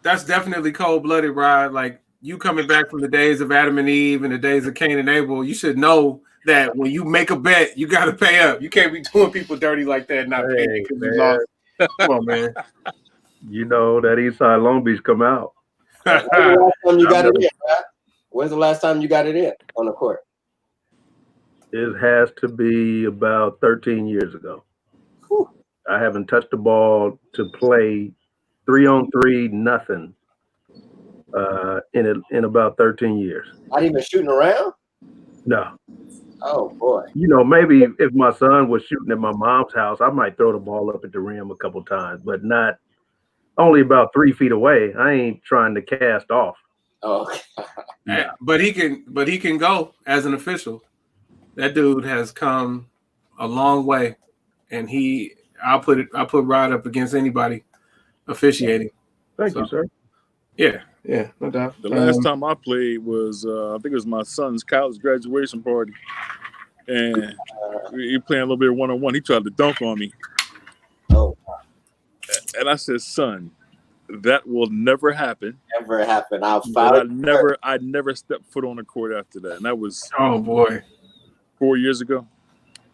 that's definitely cold-blooded, Rod. Like you coming back from the days of Adam and Eve and the days of Cain and Abel, you should know that when you make a bet, you got to pay up. You can't be doing people dirty like that and not paying because you lost. Come on, man. You know that Eastside Long Beach come out. When's the last time you got it in, right? When's the last time you got it in on the court? It has to be about 13 years ago. Whew. I haven't touched the ball to play 3-on-3, nothing in about 13 years. Not even shooting around? No. Oh, boy. You know, maybe if my son was shooting at my mom's house, I might throw the ball up at the rim a couple times, but not only about 3 feet away. I ain't trying to cast off. Oh, yeah. But he can go as an official. That dude has come a long way, and I'll put Rod up against anybody officiating. Thank you, sir. Yeah, no doubt. The last time I played was I think it was my son's college graduation party, and we playing a little bit of one-on-one. He tried to dunk on me. Oh, and I said, "Son, that will never happen. Never happen. I'll I never stepped foot on the court after that, and that was 4 years ago.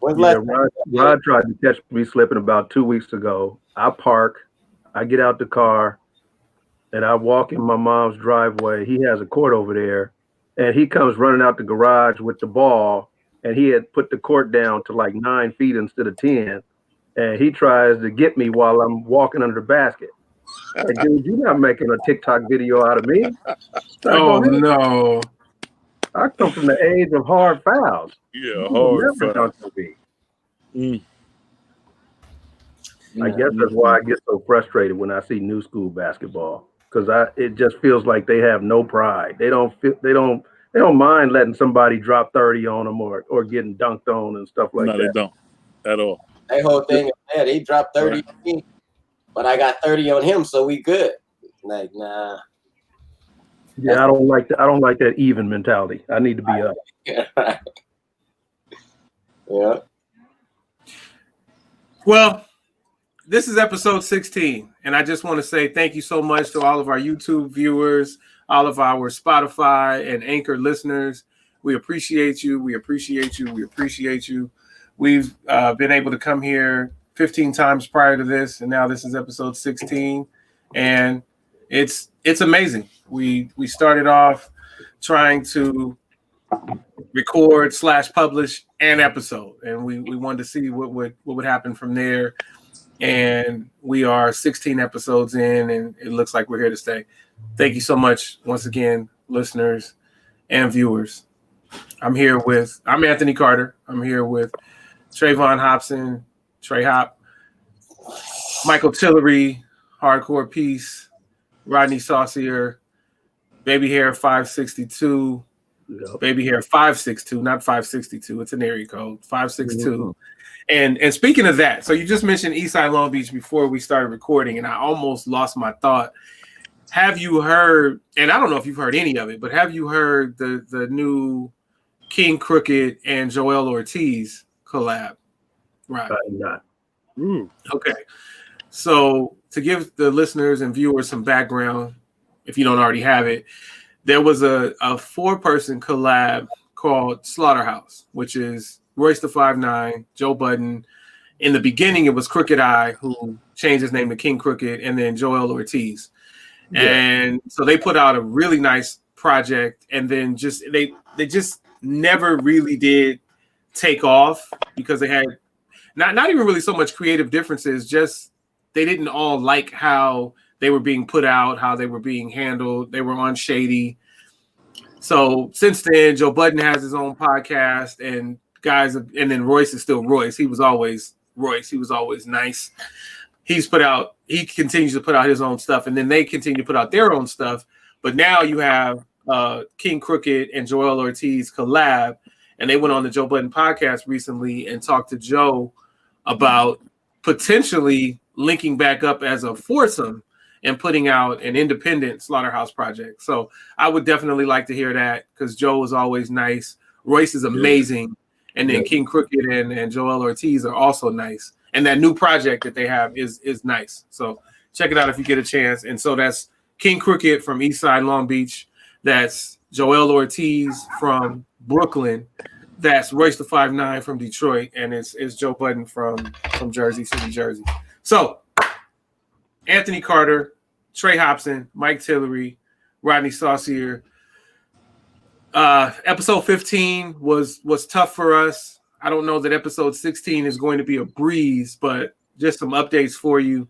Rod tried to catch me slipping about 2 weeks ago. I park, I get out the car, and I walk in my mom's driveway. He has a court over there, and he comes running out the garage with the ball, and he had put the court down to like 9 feet instead of 10, and he tries to get me while I'm walking under the basket. Like, dude, you're not making a TikTok video out of me. Oh, no. I come from the age of hard fouls. Yeah, hard fouls. I guess that's why I get so frustrated when I see new school basketball, because it just feels like they have no pride. They don't mind letting somebody drop 30 on them or getting dunked on and stuff like that. No, they don't at all. That whole thing is that he dropped 30 on me, but I got 30 on him, so we good. Like, nah. Yeah, I don't like that even mentality. I need to be up. Yeah. Well, this is episode 16, and I just want to say thank you so much to all of our YouTube viewers, all of our Spotify and Anchor listeners. We appreciate you. We appreciate you. We appreciate you. We've been able to come here 15 times prior to this, and now this is episode 16, and it's amazing. We started off trying to record / publish an episode, and we wanted to see what would happen from there. And we are 16 episodes in, and it looks like we're here to stay. Thank you so much once again, listeners and viewers. I'm Anthony Carter. I'm here with TreVon Hopson, Trey Hop, Michael Tillery, Hardcore Peace, Rodney Saucier, Baby Hair 562, Baby Hair 562, not 562. It's an area code 562. And speaking of that, so you just mentioned Eastside Long Beach before we started recording, and I almost lost my thought. Have you heard? And I don't know if you've heard any of it, but have you heard the new King Crooked and Joell Ortiz collab? Right. Not. Okay. So to give the listeners and viewers some background, if you don't already have it, there was a 4-person collab called Slaughterhouse, which is Royce the 5'9", Joe Budden. In the beginning, it was Crooked I who changed his name to King Crooked, and then Joell Ortiz. Yeah. And so they put out a really nice project, and then they just never really did take off because they had not even really so much creative differences, just they didn't all like how they were being put out, how they were being handled. They were on shady. So since then, Joe Budden has his own podcast, and then Royce is still Royce. He was always Royce. He was always nice. He continues to put out his own stuff, and then they continue to put out their own stuff. But now you have King Crooked and Joell Ortiz collab, and they went on the Joe Budden podcast recently and talked to Joe about potentially linking back up as a foursome and putting out an independent Slaughterhouse project. So I would definitely like to hear that because Joe is always nice. Royce is amazing. And then King Crooked and Joell Ortiz are also nice. And that new project that they have is nice. So check it out if you get a chance. And so that's King Crooked from Eastside Long Beach. That's Joell Ortiz from Brooklyn. That's Royce the 5'9" from Detroit, and it's Joe Budden from Jersey City, Jersey. So Anthony Carter, Trey Hopson, Mike Tillery, Rodney Saucier. Episode 15 was tough for us. I don't know that episode 16 is going to be a breeze, but just some updates for you.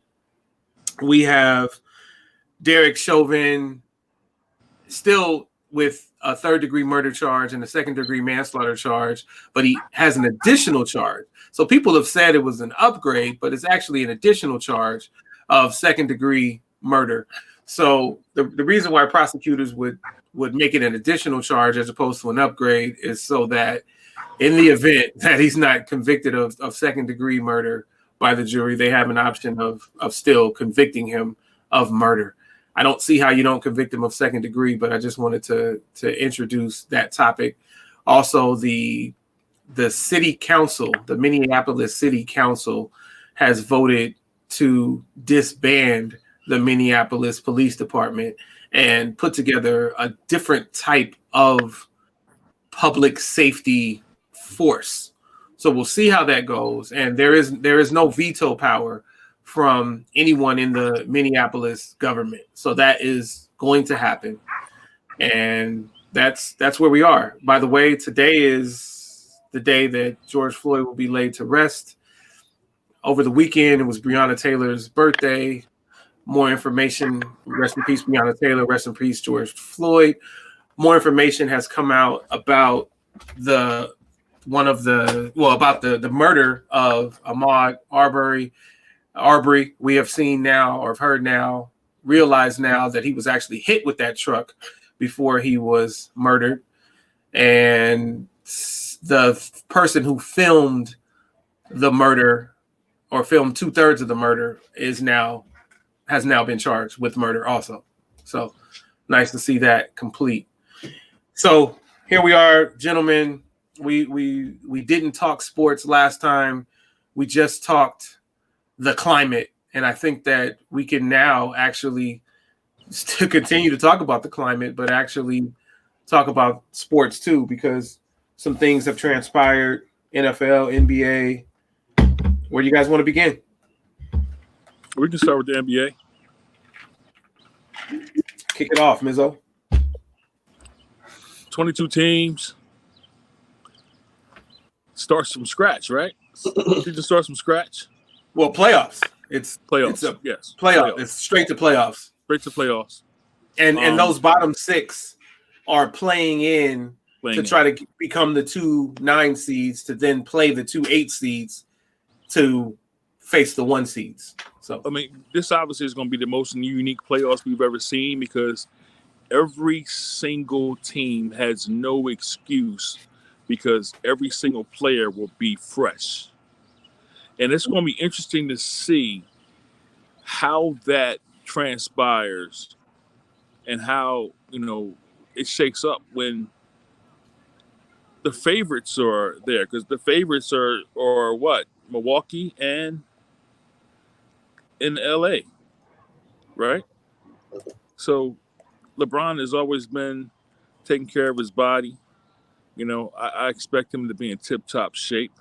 We have Derek Chauvin still with a third-degree murder charge and a second-degree manslaughter charge, but he has an additional charge. So people have said it was an upgrade, but it's actually an additional charge of second-degree murder. So the reason why prosecutors would make it an additional charge as opposed to an upgrade is so that in the event that he's not convicted of second-degree murder by the jury, they have an option of still convicting him of murder. I don't see how you don't convict him of second degree, but I just wanted to introduce that topic. Also, the city council, the Minneapolis City Council, has voted to disband the Minneapolis Police Department and put together a different type of public safety force. So we'll see how that goes. And there is no veto power from anyone in the Minneapolis government. So that is going to happen. And that's where we are. By the way, today is the day that George Floyd will be laid to rest. Over the weekend, it was Breonna Taylor's birthday. More information, rest in peace, Breonna Taylor, rest in peace, George Floyd. More information has come out about the murder of Ahmaud Arbery. We have seen now, or have heard now, realized now that he was actually hit with that truck before he was murdered. And the person who filmed the murder, or filmed 2/3 of the murder, has now been charged with murder also. So nice to see that complete. So here we are, gentlemen. We didn't talk sports last time. We just talked the climate, and I think that we can now actually still continue to talk about the climate, but actually talk about sports too, because some things have transpired. NFL, NBA. Where do you guys want to begin? We can start with the NBA. Kick it off, Mizzo. 22 teams. Starts from scratch, right? You just start from scratch. Well, playoffs. It's Playoffs. Yes. Playoff. It's straight to playoffs. Straight to playoffs. And those bottom six are playing in try to become the 2 9 seeds to then play the 2 8 seeds to face the 1 seeds. So I mean, this obviously is going to be the most unique playoffs we've ever seen, because every single team has no excuse, because every single player will be fresh. And it's going to be interesting to see how that transpires and how, it shakes up when the favorites are there, because the favorites are what? Milwaukee and in LA, right? So LeBron has always been taking care of his body. I expect him to be in tip-top shape.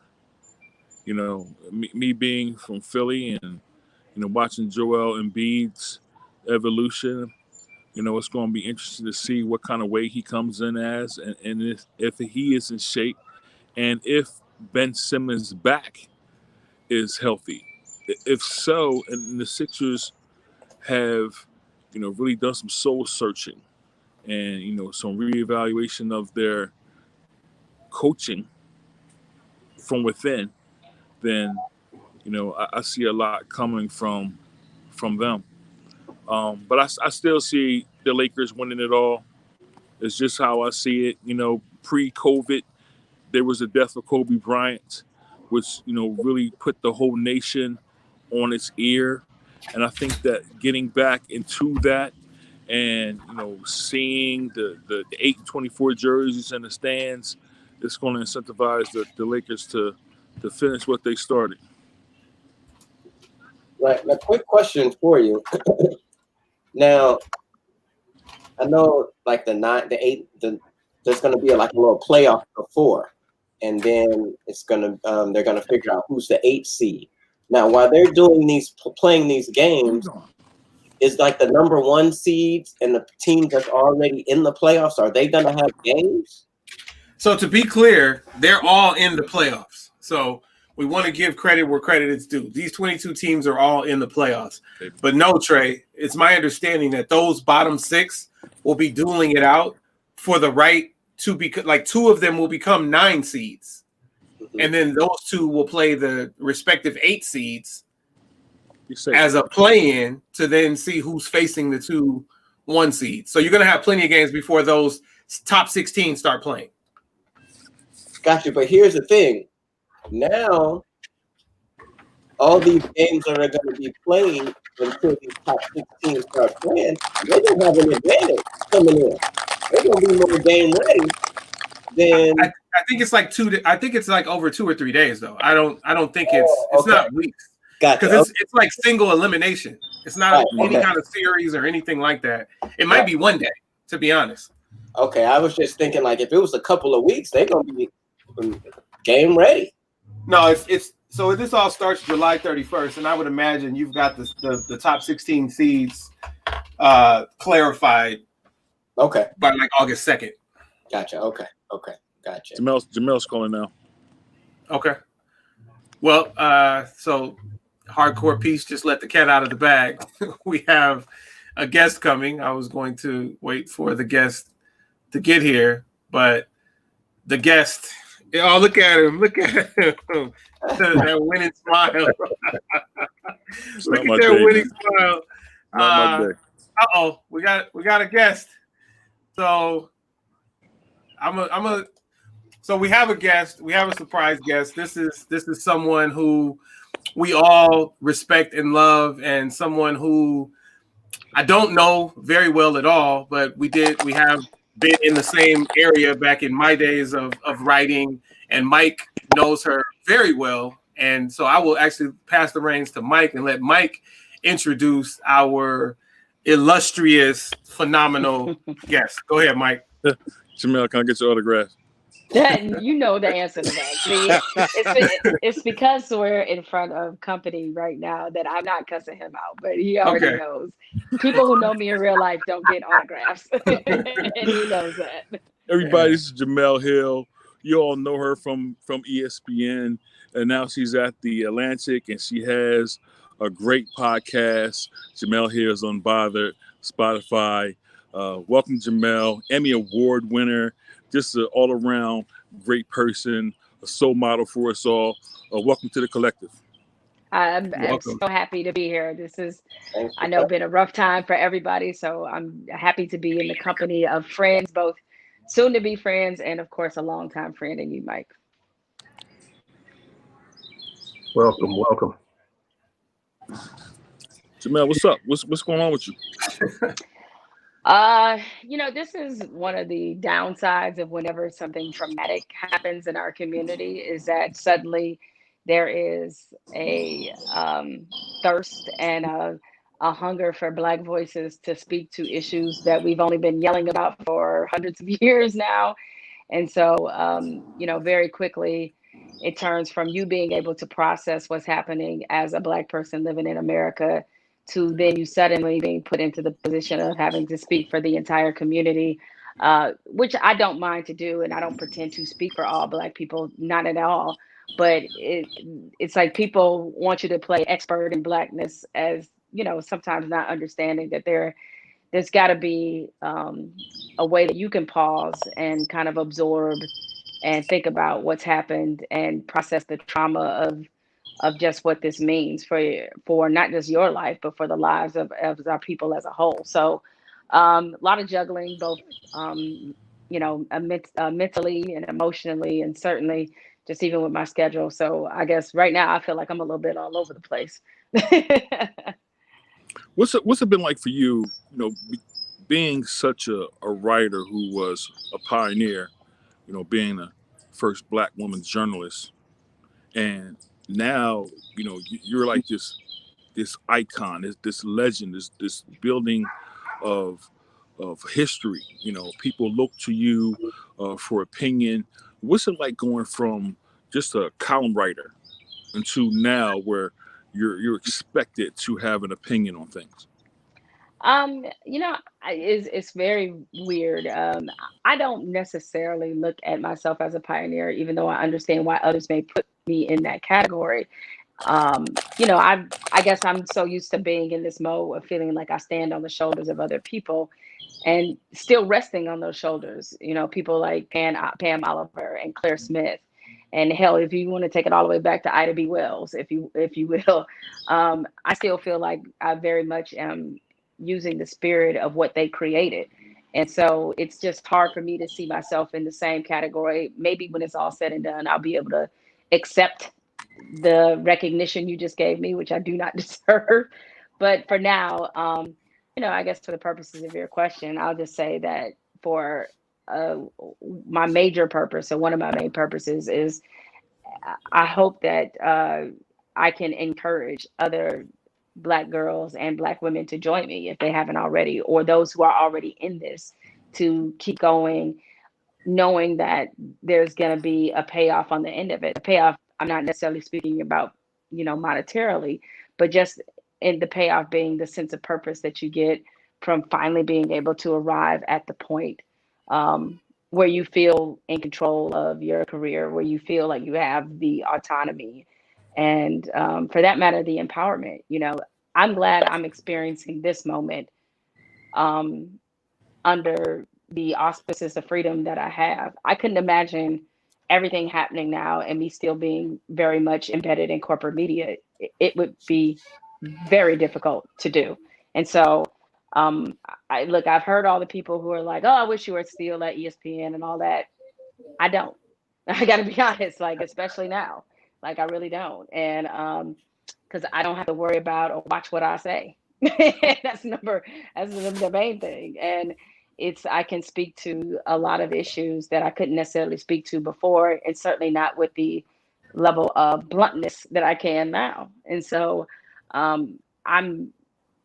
Me being from Philly and, watching Joel Embiid's evolution, it's going to be interesting to see what kind of way he comes in as, and if he is in shape, and if Ben Simmons' back is healthy. If so, and the Sixers have, really done some soul searching and, some reevaluation of their coaching from within, then, I see a lot coming from them. But I still see the Lakers winning it all. It's just how I see it. Pre-COVID, there was the death of Kobe Bryant, which, really put the whole nation on its ear. And I think that getting back into that and, seeing the 8 and 24 jerseys in the stands, it's going to incentivize the Lakers to finish what they started. Right. A quick question for you. Now, I know like the 9, the 8, there's going to be like a little playoff before, and then it's going to they're going to figure out who's the 8 seed. Now, while they're doing playing these games, is like the number 1 seeds and the team that's already in the playoffs, are they going to have games? So to be clear, they're all in the playoffs. So we want to give credit where credit is due. These 22 teams are all in the playoffs. But no, Trey, it's my understanding that those bottom 6 will be dueling it out for the right to be like 2 of them will become 9 seeds. And then those 2 will play the respective 8 seeds as a play-in to then see who's facing the 2 1 seeds. So you're going to have plenty of games before those top 16 start playing. Gotcha. But here's the thing. Now, all these games that are going to be played until these top 16 start playing, they're going to have an advantage coming in. They're going to be more game ready than. I think it's like 2. I think it's like over 2 or 3 days though. I don't think it's not weeks. Gotcha. Because it's like single elimination. It's not any kind of series or anything like that. It might be one day, to be honest. Okay, I was just thinking like if it was a couple of weeks, they're going to be game ready. No, it's so this all starts July 31st, and I would imagine you've got the top 16 seeds clarified. Okay. By like August 2nd. Gotcha. Okay. Gotcha. Jamel's calling now. Okay. Well, so Hardcore Peace just let the cat out of the bag. We have a guest coming. I was going to wait for the guest to get here, but the guest. Oh, look at him! Look at him! That winning smile. Look at that winning smile. We got a guest. So So we have a guest. We have a surprise guest. This is someone who we all respect and love, and someone who I don't know very well at all, but we have been in the same area back in my days of writing, and Mike knows her very well. And so I will actually pass the reins to Mike and let Mike introduce our illustrious, phenomenal guest. Go ahead, Mike. Jamel, can I get your autograph? You know the answer to that. See, it's because we're in front of company right now that I'm not cussing him out, but he already knows. People who know me in real life don't get autographs, and he knows that. Everybody, this is Jamel Hill. You all know her from ESPN, and now she's at the Atlantic, and she has a great podcast. Jemele Hill is Unbothered, Spotify. Welcome, Jamel, Emmy Award winner. Just an all-around great person, a soul model for us all. Welcome to the collective. I'm so happy to be here. This is, I know, been a rough time for everybody, so I'm happy to be in the company of friends, both soon-to-be friends and, of course, a longtime friend in you, Mike. Welcome. Jamel, what's up? What's going on with you? This is one of the downsides of whenever something traumatic happens in our community is that suddenly there is a thirst and a hunger for Black voices to speak to issues that we've only been yelling about for hundreds of years now. And so, very quickly, it turns from you being able to process what's happening as a Black person living in America to then you suddenly being put into the position of having to speak for the entire community, which I don't mind to do. And I don't pretend to speak for all Black people, not at all. But it's like people want you to play expert in Blackness as, sometimes not understanding that there's got to be a way that you can pause and kind of absorb and think about what's happened and process the trauma of just what this means for not just your life, but for the lives of our people as a whole. So a lot of juggling, both, mentally and emotionally, and certainly just even with my schedule. So I guess right now I feel like I'm a little bit all over the place. What's it been like for you, being such a writer who was a pioneer, being the first Black woman journalist, and now, you're like this icon, this legend, this building of of history. You know, people look to you for opinion. What's it like going from just a column writer into now where you're expected to have an opinion on things? You know, it's very weird. I don't necessarily look at myself as a pioneer, even though I understand why others may put me in that category. You know, I guess I'm so used to being in this mode of feeling like I stand on the shoulders of other people and still resting on those shoulders. You know, people like Pam Oliver and Claire Smith, and hell, if you want to take it all the way back to Ida B. Wells, if you will, I still feel like I very much am using the spirit of what they created. And so it's just hard for me to see myself in the same category. Maybe when it's all said and done, I'll be able to accept the recognition you just gave me, which I do not deserve. But for now, you know, I guess for the purposes of your question, I'll just say that for uh, my major purpose, or one of my main purposes, is I hope that I can encourage other Black girls and Black women to join me if they haven't already, or those who are already in this to keep going, knowing that there's going to be a payoff on the end of it. The payoff, I'm not necessarily speaking about, you know, monetarily, but just in the payoff being the sense of purpose that you get from finally being able to arrive at the point where you feel in control of your career, where you feel like you have the autonomy and for that matter, the empowerment. You know, I'm glad I'm experiencing this moment under the auspices of freedom that I have. I couldn't imagine everything happening now and me still being very much embedded in corporate media. It would be very difficult to do. And so, I've heard all the people who are like, "Oh, I wish you were still at ESPN and all that." I don't. I got to be honest, like especially now, like I really don't, and because I don't have to worry about or watch what I say. that's number. That's the main thing, and I can speak to a lot of issues that I couldn't necessarily speak to before, and certainly not with the level of bluntness that I can now. And so, I'm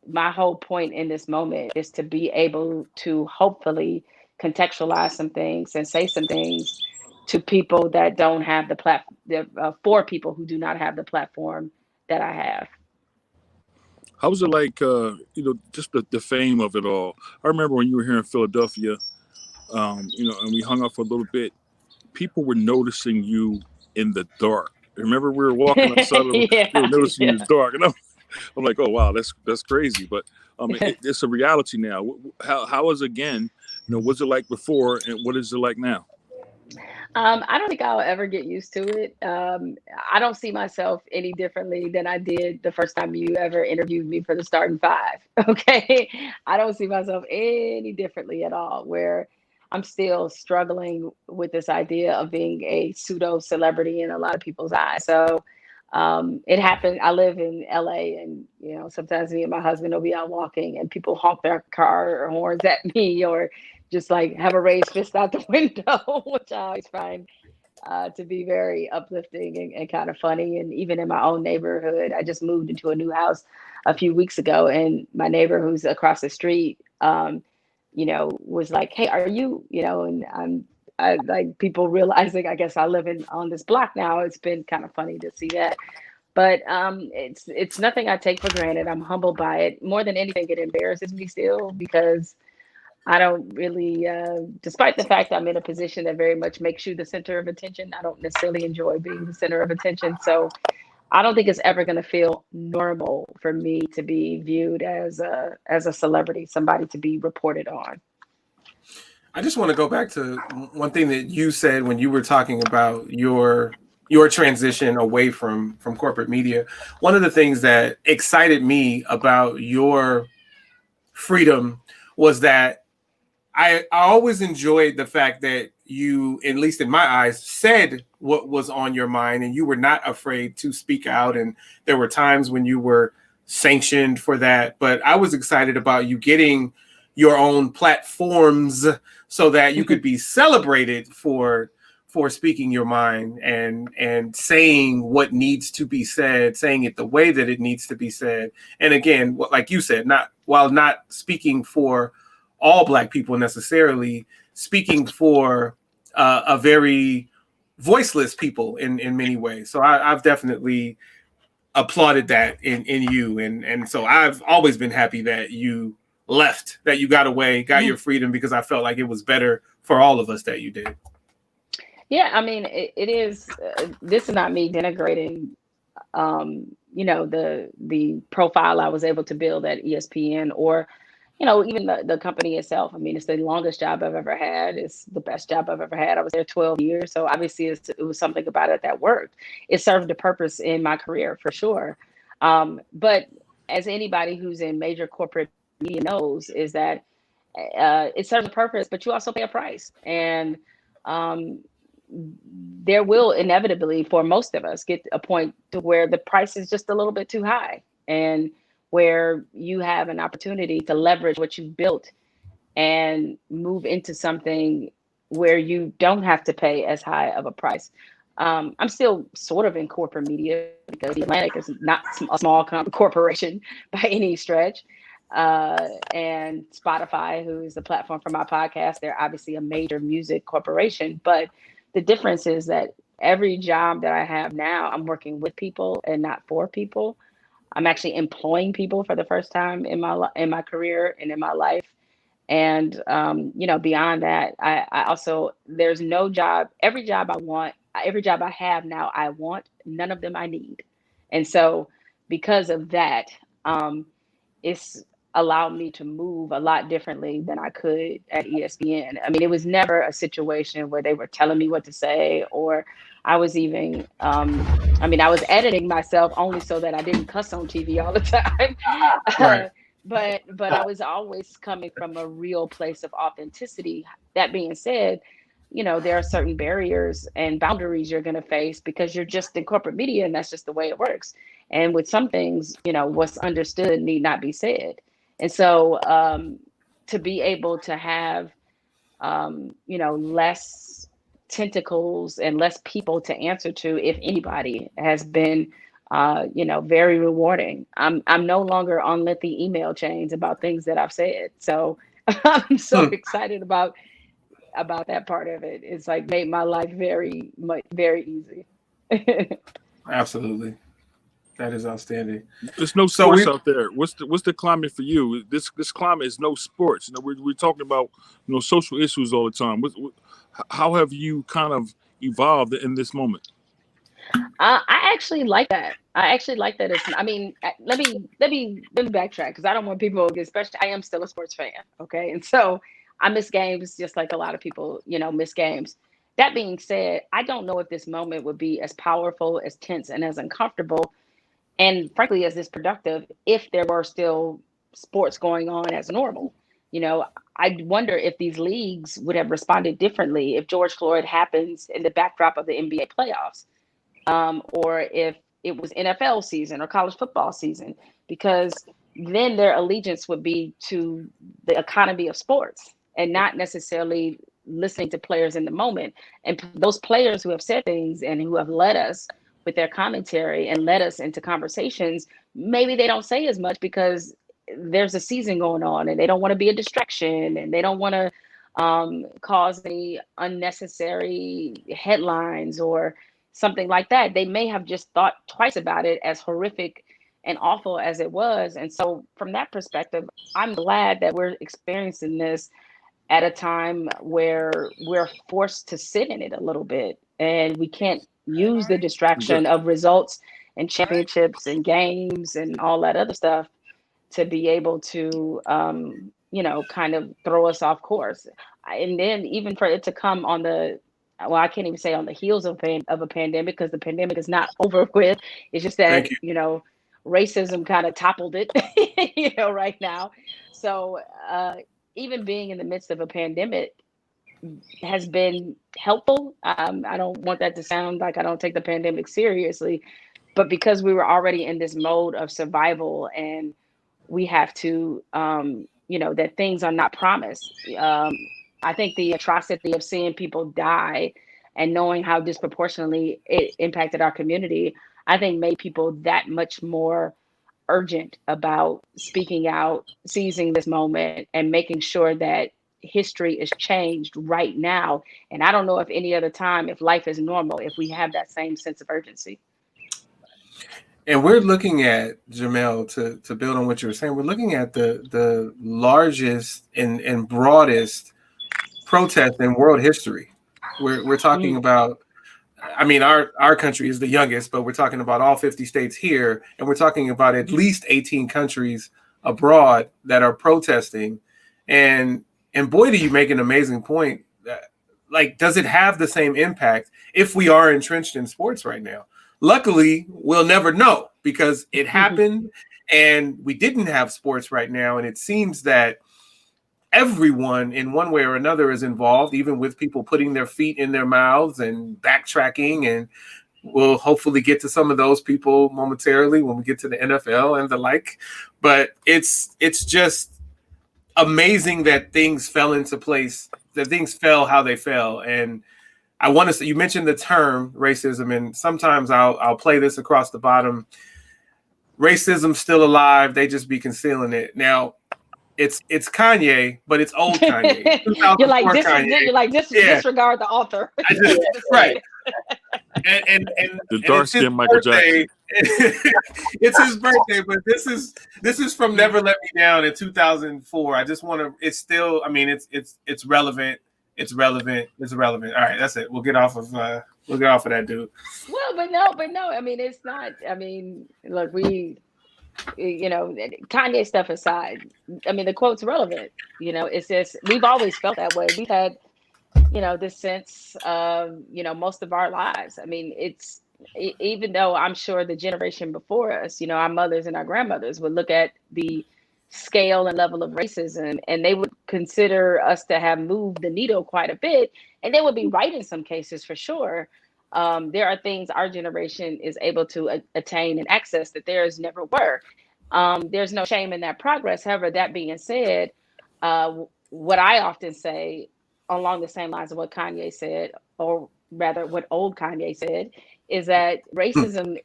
my whole point in this moment is to be able to hopefully contextualize some things and say some things to people that don't have the platform, for people who do not have the platform that I have. How was it like, you know, just the fame of it all? I remember when you were here in Philadelphia, you know, and we hung out for a little bit. People were noticing you in the dark. Remember, we were walking outside of the, Yeah, they were noticing you in yeah. the dark, and I'm like, oh wow, that's crazy. But it's a reality now. How was it again? You know, what's it like before, and what is it like now? I don't think I'll ever get used to it. I don't see myself any differently than I did the first time you ever interviewed me for the starting five. Okay. I don't see myself any differently at all, where I'm still struggling with this idea of being a pseudo celebrity in a lot of people's eyes. So it happened. I live in LA, and you know, sometimes me and my husband will be out walking and people honk their car or horns at me, or just like have a raised fist out the window, which I always find to be very uplifting and kind of funny. And even in my own neighborhood, I just moved into a new house a few weeks ago, and my neighbor who's across the street, you know, was like, "Hey, are you?" You know, and I like people realizing, I guess I live on this block now. It's been kind of funny to see that. But it's nothing I take for granted. I'm humbled by it. More than anything, it embarrasses me still because I don't really, despite the fact I'm in a position that very much makes you the center of attention, I don't necessarily enjoy being the center of attention. So I don't think it's ever going to feel normal for me to be viewed as a celebrity, somebody to be reported on. I just want to go back to one thing that you said when you were talking about your transition away from corporate media. One of the things that excited me about your freedom was that I always enjoyed the fact that you, at least in my eyes, said what was on your mind, and you were not afraid to speak out. And there were times when you were sanctioned for that. But I was excited about you getting your own platforms so that you could be celebrated for speaking your mind and saying what needs to be said, saying it the way that it needs to be said. And again, like you said, not speaking for all Black people necessarily, speaking for a very voiceless people in many ways. So I've definitely applauded that in you, and so I've always been happy that you left, that you got away, got your freedom, because I felt like it was better for all of us that you did. Yeah, I mean, it is. This is not me denigrating, the profile I was able to build at ESPN, or, even the company itself. I mean, it's the longest job I've ever had. It's the best job I've ever had. I was there 12 years, so obviously it was something about it that worked. It served a purpose in my career for sure. But as anybody who's in major corporate media knows, is that it serves a purpose, but you also pay a price, and um, there will inevitably, for most of us, get a point to where the price is just a little bit too high, and where you have an opportunity to leverage what you've built and move into something where you don't have to pay as high of a price. I'm still sort of in corporate media because the Atlantic is not a small corporation by any stretch. And Spotify, who is the platform for my podcast, they're obviously a major music corporation. But the difference is that every job that I have now, I'm working with people and not for people. I'm actually employing people for the first time in my career and in my life. And beyond that, I also, there's no job, every job I want, every job I have now, I want, none of them I need. And so because of that, it's allowed me to move a lot differently than I could at ESPN. I mean, it was never a situation where they were telling me what to say, or I was even, I was editing myself only so that I didn't cuss on TV all the time. Right. But I was always coming from a real place of authenticity. That being said, there are certain barriers and boundaries you're going to face because you're just in corporate media, and that's just the way it works. And with some things, what's understood need not be said. And so to be able to have, less tentacles and less people to answer to, if anybody, has been, very rewarding. I'm no longer on lengthy email chains about things that I've said. So I'm so excited about that part of it. It's like made my life very very easy. Absolutely. That is outstanding. There's no sports out there. What's the climate for you? This climate is no sports. We're talking about social issues all the time. How have you kind of evolved in this moment? I actually like that. I actually like that. Let me backtrack, because I don't want people, especially, I am still a sports fan. Okay. And so I miss games just like a lot of people, miss games. That being said, I don't know if this moment would be as powerful, as tense, and as uncomfortable, and frankly, as this productive, if there were still sports going on as normal. I wonder if these leagues would have responded differently if George Floyd happens in the backdrop of the NBA playoffs, or if it was NFL season or college football season, because then their allegiance would be to the economy of sports and not necessarily listening to players in the moment. And those players who have said things and who have led us with their commentary and led us into conversations, maybe they don't say as much because there's a season going on and they don't want to be a distraction, and they don't want to cause any unnecessary headlines or something like that. They may have just thought twice about it, as horrific and awful as it was. And so from that perspective, I'm glad that we're experiencing this at a time where we're forced to sit in it a little bit, and we can't use the distraction of results and championships and games and all that other stuff to be able to kind of throw us off course. And then even for it to come on the, well, I can't even say on the heels of a pandemic, because the pandemic is not over with. It's just that racism kind of toppled it right now. So even being in the midst of a pandemic has been helpful. I don't want that to sound like I don't take the pandemic seriously, but because we were already in this mode of survival, and we have to, that things are not promised. I think the atrocity of seeing people die and knowing how disproportionately it impacted our community, I think made people that much more urgent about speaking out, seizing this moment, and making sure that history is changed right now. And I don't know if any other time, if life is normal, if we have that same sense of urgency. And we're looking at, Jamel, to build on what you were saying, we're looking at the largest and broadest protest in world history. We're talking about, I mean, our country is the youngest, but we're talking about all 50 states here, and we're talking about at least 18 countries abroad that are protesting. And boy, do you make an amazing point. Like, does it have the same impact if we are entrenched in sports right now? Luckily, we'll never know because it happened and we didn't have sports right now. And it seems that everyone in one way or another is involved, even with people putting their feet in their mouths and backtracking. And we'll hopefully get to some of those people momentarily when we get to the NFL and the like. But it's just amazing that things fell into place, that things fell how they fell. And I want to say, you mentioned the term racism, and sometimes I'll play this across the bottom. Racism's still alive. They just be concealing it. Now, it's Kanye, but it's old Kanye. You're like, disregard the author. Right. And the dark skinned Michael Jackson. It's his birthday, but this is from Never Let Me Down in 2004. I just want to. It's still. I mean, it's relevant. It's relevant. It's relevant. All right, that's it. We'll get off of that dude. Well, but no. I mean, it's not. I mean, look, Kanye stuff aside, I mean, the quote's relevant. It's just, we've always felt that way. We've had, this sense of, most of our lives. I mean, even though I'm sure the generation before us, our mothers and our grandmothers would look at the scale and level of racism and they would consider us to have moved the needle quite a bit. And they would be right in some cases for sure. There are things our generation is able to attain and access that theirs never were. There's no shame in that progress. However, that being said, what I often say along the same lines of what Kanye said, or rather what old Kanye said, is that racism,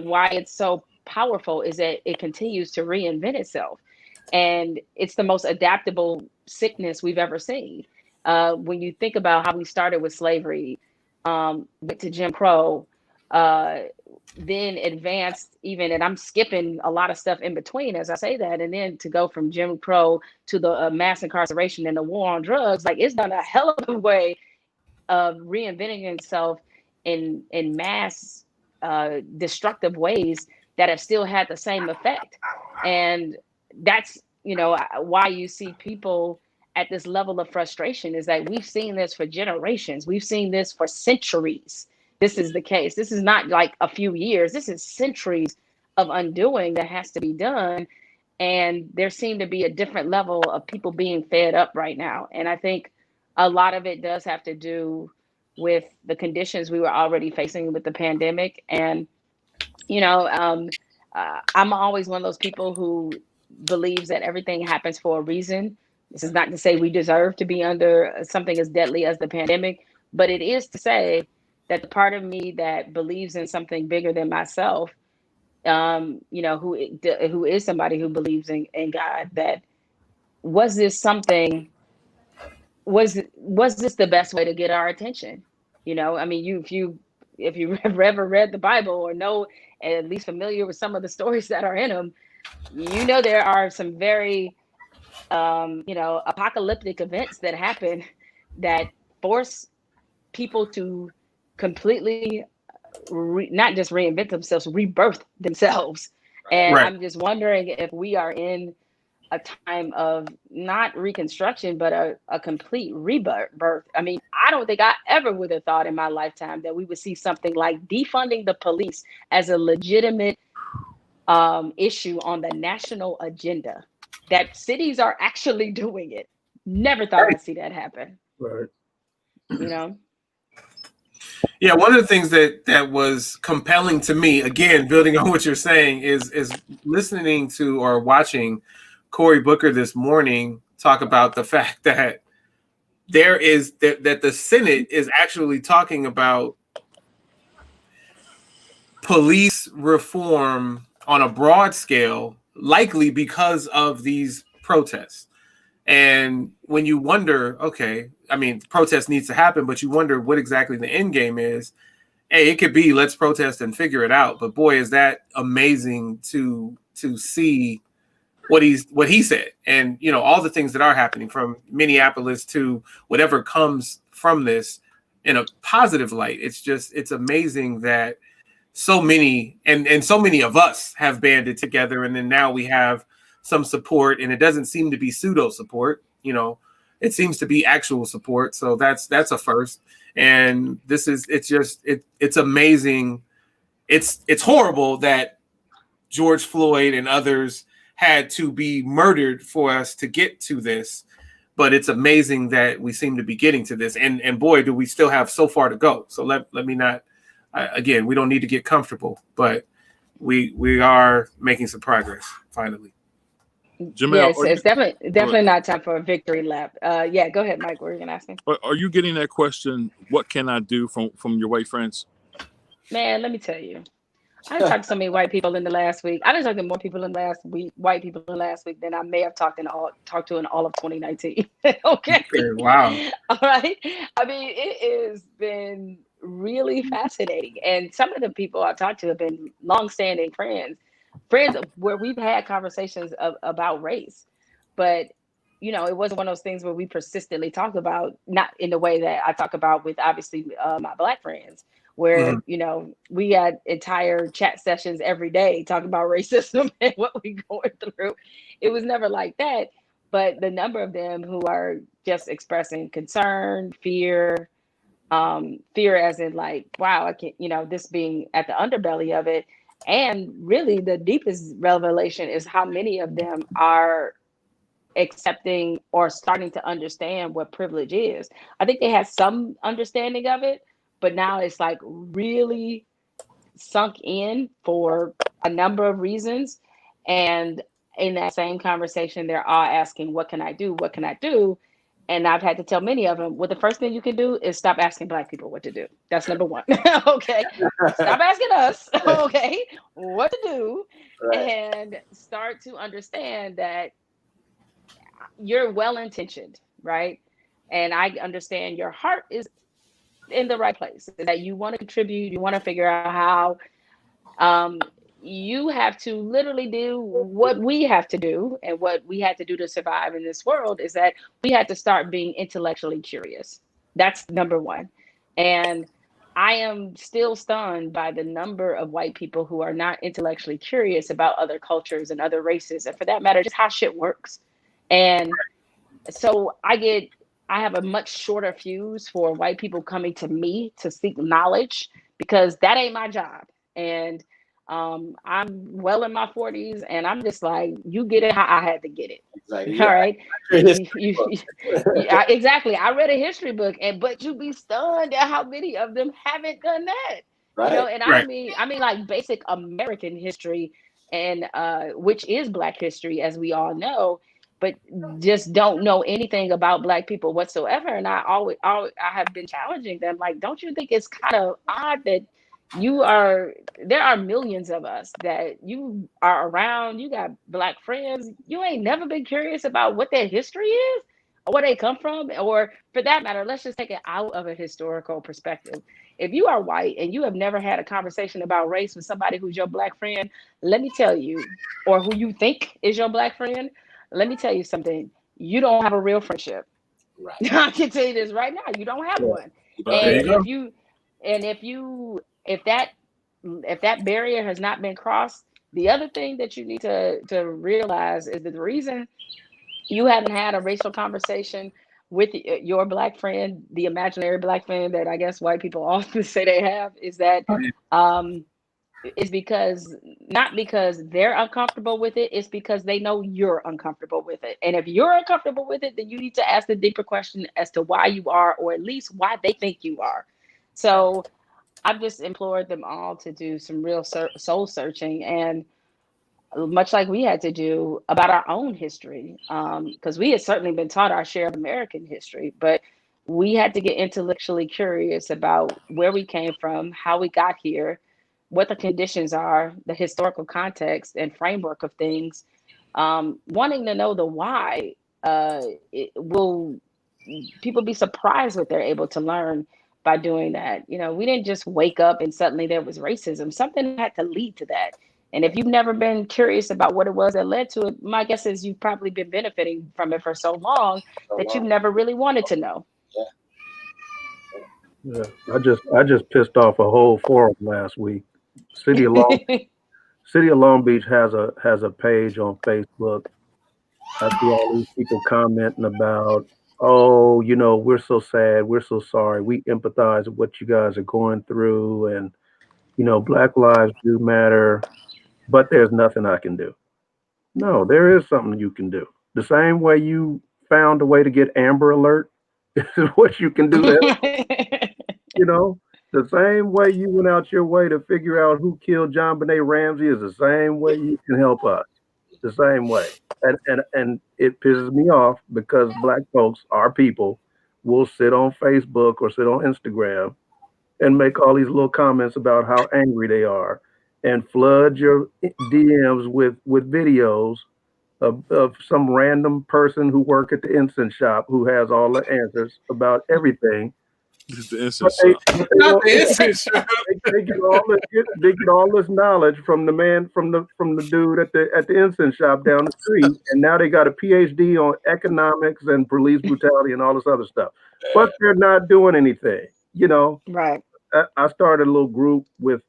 why it's so powerful is that it continues to reinvent itself. And it's the most adaptable sickness we've ever seen. When you think about how we started with slavery, went to Jim Crow, then advanced even, and I'm skipping a lot of stuff in between as I say that, and then to go from Jim Crow to the mass incarceration and the war on drugs, like it's done a hell of a way of reinventing itself in mass destructive ways that have still had the same effect. And that's, why you see people at this level of frustration is that we've seen this for generations. We've seen this for centuries. This is the case. This is not like a few years. This is centuries of undoing that has to be done. And there seem to be a different level of people being fed up right now. And I think a lot of it does have to do with the conditions we were already facing with the pandemic. And, I'm always one of those people who believes that everything happens for a reason. This is not to say we deserve to be under something as deadly as the pandemic, but it is to say that the part of me that believes in something bigger than myself, who is somebody who believes in God, that was this the best way to get our attention? I mean, if you ever read the Bible or know at least familiar with some of the stories that are in them, there are some very apocalyptic events that happen that force people to completely not just reinvent themselves, rebirth themselves. And right. I'm just wondering if we are in a time of not reconstruction, but a complete rebirth. I mean, I don't think I ever would have thought in my lifetime that we would see something like defunding the police as a legitimate issue on the national agenda, that cities are actually doing it. Never thought I'd see that happen. Right. Yeah, one of the things that was compelling to me, again, building on what you're saying, is listening to or watching Cory Booker this morning talk about the fact that that the Senate is actually talking about police reform on a broad scale, likely because of these protests. And when you wonder, okay, I mean, protest needs to happen, but you wonder what exactly the end game is. Hey, it could be let's protest and figure it out. But boy, is that amazing to see what he said, and you know, all the things that are happening from Minneapolis to whatever comes from this in a positive light. It's amazing that so many and so many of us have banded together, and then now we have some support, and it doesn't seem to be pseudo support. You know, it seems to be actual support. So that's a first. And it's amazing. It's horrible that George Floyd and others had to be murdered for us to get to this, but it's amazing that we seem to be getting to this. And boy, do we still have so far to go. So let me not, again, we don't need to get comfortable, but we are making some progress finally. Jamel, yes, it's definitely not time for a victory lap. Yeah, go ahead, Mike. What were you gonna ask me? Are you getting that question? What can I do from your white friends? Man, let me tell you. I talked to so many white people in the last week. I done talked to more people in the last week, white people in the last week, than I may have talked to in all of 2019. Okay. Wow. All right. I mean, it has been really fascinating. And some of the people I talked to have been longstanding friends where we've had conversations about race. But, you know, it wasn't one of those things where we persistently talk about, not in the way that I talk about with obviously my Black friends, where, you know, we had entire chat sessions every day talking about racism and what we're going through. It was never like that. But the number of them who are just expressing concern, fear as in like, wow, I can't, you know, this being at the underbelly of it. And really the deepest revelation is how many of them are accepting or starting to understand what privilege is. I think they had some understanding of it, but now it's like really sunk in for a number of reasons. And in that same conversation, they're all asking, what can I do? What can I do? And I've had to tell many of them, well, the first thing you can do is stop asking Black people what to do. That's number one. Okay. Stop asking us, okay, what to do, right, and start to understand that you're well-intentioned, right? And I understand your heart is in the right place, that you want to contribute, you want to figure out how you have to literally do what we have to do, and what we had to do to survive in this world is that we had to start being intellectually curious. That's number one. And I am still stunned by the number of white people who are not intellectually curious about other cultures and other races, and for that matter, just how shit works. And so I have a much shorter fuse for white people coming to me to seek knowledge, because that ain't my job. And I'm well in my 40s, and I'm just like, you get it how I had to get it. Like, yeah, all right. Exactly. I read a history book, but you'd be stunned at how many of them haven't done that. Right. You know, and right. I mean like basic American history, and which is Black history, as we all know, but just don't know anything about Black people whatsoever. And I have been challenging them, like, don't you think it's kind of odd that there are millions of us that you are around, you got Black friends, you ain't never been curious about what their history is or where they come from, or for that matter, let's just take it out of a historical perspective. If you are white and you have never had a conversation about race with somebody who's your Black friend, let me tell you, or who you think is your Black friend, let me tell you something, you don't have a real friendship. Right. I can tell you this right now, you don't have one. And if that barrier has not been crossed, the other thing that you need to realize is that the reason you haven't had a racial conversation with your Black friend, the imaginary Black friend that I guess white people often say they have, is that is because not because they're uncomfortable with it, it's because they know you're uncomfortable with it. And if you're uncomfortable with it, then you need to ask the deeper question as to why you are, or at least why they think you are. So I've just implored them all to do some real soul searching, and much like we had to do about our own history, because we had certainly been taught our share of American history, but we had to get intellectually curious about where we came from, how we got here, what the conditions are, the historical context and framework of things, wanting to know the why, it will people be surprised what they're able to learn by doing that. We didn't just wake up and suddenly there was racism. Something had to lead to that. And if you've never been curious about what it was that led to it, my guess is you've probably been benefiting from it for so long that you've never really wanted to know. Yeah, I just pissed off a whole forum last week. City of Long City of Long Beach has a page on Facebook. I see all these people commenting about, oh, we're so sad, we're so sorry, we empathize with what you guys are going through, and Black lives do matter, but there's nothing I can do. No, there is something you can do. The same way you found a way to get Amber Alert is what you can do to help. You know, the same way you went out your way to figure out who killed John Benet Ramsey is the same way you can help us. The same way. And it pisses me off because black folks, our people, will sit on Facebook or sit on Instagram and make all these little comments about how angry they are and flood your DMs with videos of some random person who work at the incense shop who has all the answers about everything. This is the But instance. they, but they, Not want, the instance. they get all this knowledge from the man from the dude at the incense shop down the street, and now they got a PhD on economics and police brutality and all this other stuff. But they're not doing anything. Right. I started a little group with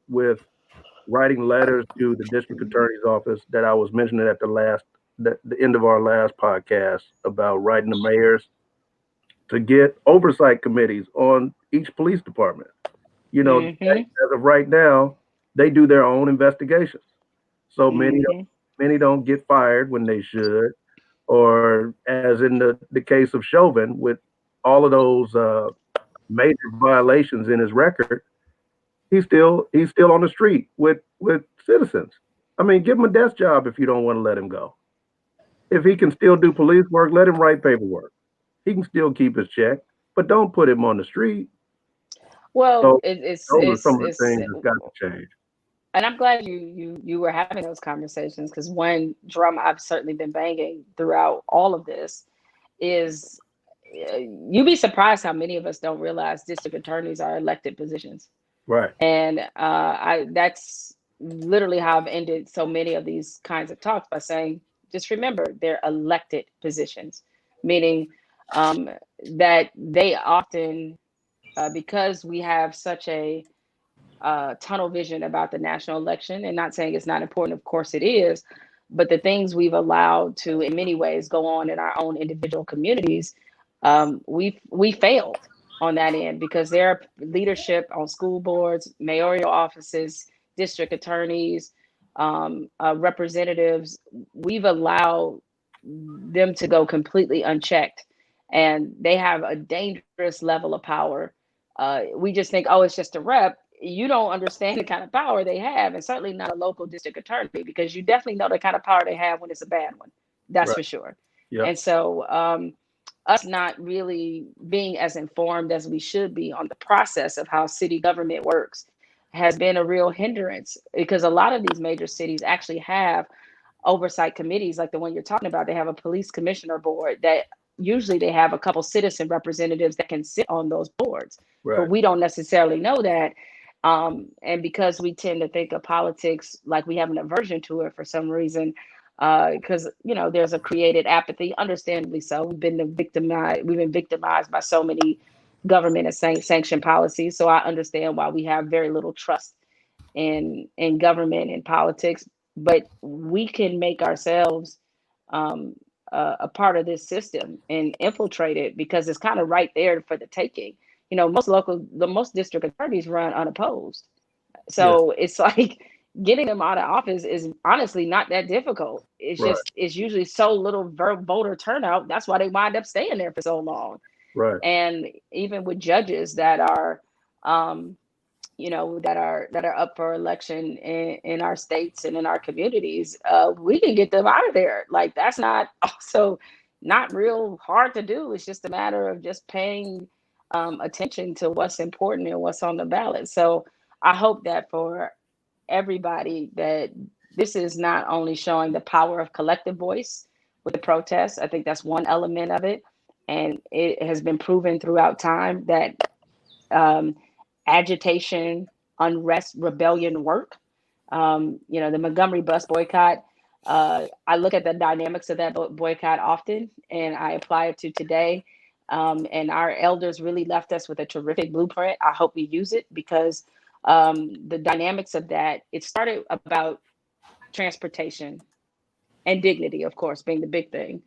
writing letters to the district attorney's office that I was mentioning at the end of our last podcast about writing the mayors to get oversight committees on each police department. Hmm. As of right now, they do their own investigations. So Hmm. many don't get fired when they should, or as in the case of Chauvin, with all of those major violations in his record, he's still on the street with citizens. I mean, give him a desk job if you don't want to let him go. If he can still do police work, let him write paperwork. He can still keep his check, but don't put him on the street. Well, So those are some of the it's things that's got to change. and I'm glad you were having those conversations, because one drum I've certainly been banging throughout all of this is, you'd be surprised how many of us don't realize district attorneys are elected positions. Right. And I that's literally how I've ended so many of these kinds of talks, by saying, just remember, they're elected positions, meaning um, that they often, because we have such a tunnel vision about the national election, and not saying it's not important, of course it is, but the things we've allowed to, in many ways, go on in our own individual communities, we failed on that end, because their leadership on school boards, mayoral offices, district attorneys, representatives, we've allowed them to go completely unchecked, and they have a dangerous level of power. We just think, oh, it's just a rep. You don't understand the kind of power they have, and certainly not a local district attorney, because you definitely know the kind of power they have when it's a bad one. That's Right. for sure. Yep. And so, us not really being as informed as we should be on the process of how city government works has been a real hindrance, because a lot of these major cities actually have oversight committees like the one you're talking about. They have a police commissioner board that usually they have a couple citizen representatives that can sit on those boards, but Right. we don't necessarily know that. And because we tend to think of politics like we have an aversion to it for some reason, because there's a created apathy, understandably so. We've been victimized by so many government and sanctioned policies. So I understand why we have very little trust in government and politics, but we can make ourselves um, a part of this system and infiltrate it, because it's kind of right there for the taking. The most district attorneys run unopposed, Yes. so it's like getting them out of office is honestly not that difficult. Right. It's usually so little voter turnout. That's why they wind up staying there for so long. Right. And even with judges that are um, that are up for election in our states and in our communities, we can get them out of there. Like, that's not also not real hard to do. It's just a matter of just paying attention to what's important and what's on the ballot. So I hope that for everybody that this is not only showing the power of collective voice with the protests. I think that's one element of it. And it has been proven throughout time that um, agitation, unrest, rebellion work. The Montgomery bus boycott, I look at the dynamics of that boycott often and I apply it to today. And our elders really left us with a terrific blueprint. I hope we use it because the dynamics of that, it started about transportation and dignity, of course, being the big thing.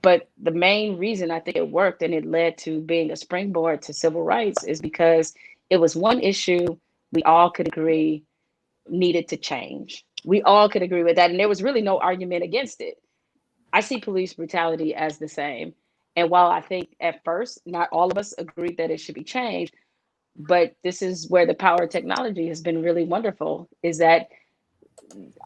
But the main reason I think it worked and it led to being a springboard to civil rights is because it was one issue we all could agree needed to change. We all could agree with that. And there was really no argument against it. I see police brutality as the same. And while I think at first, not all of us agreed that it should be changed, but this is where the power of technology has been really wonderful, is that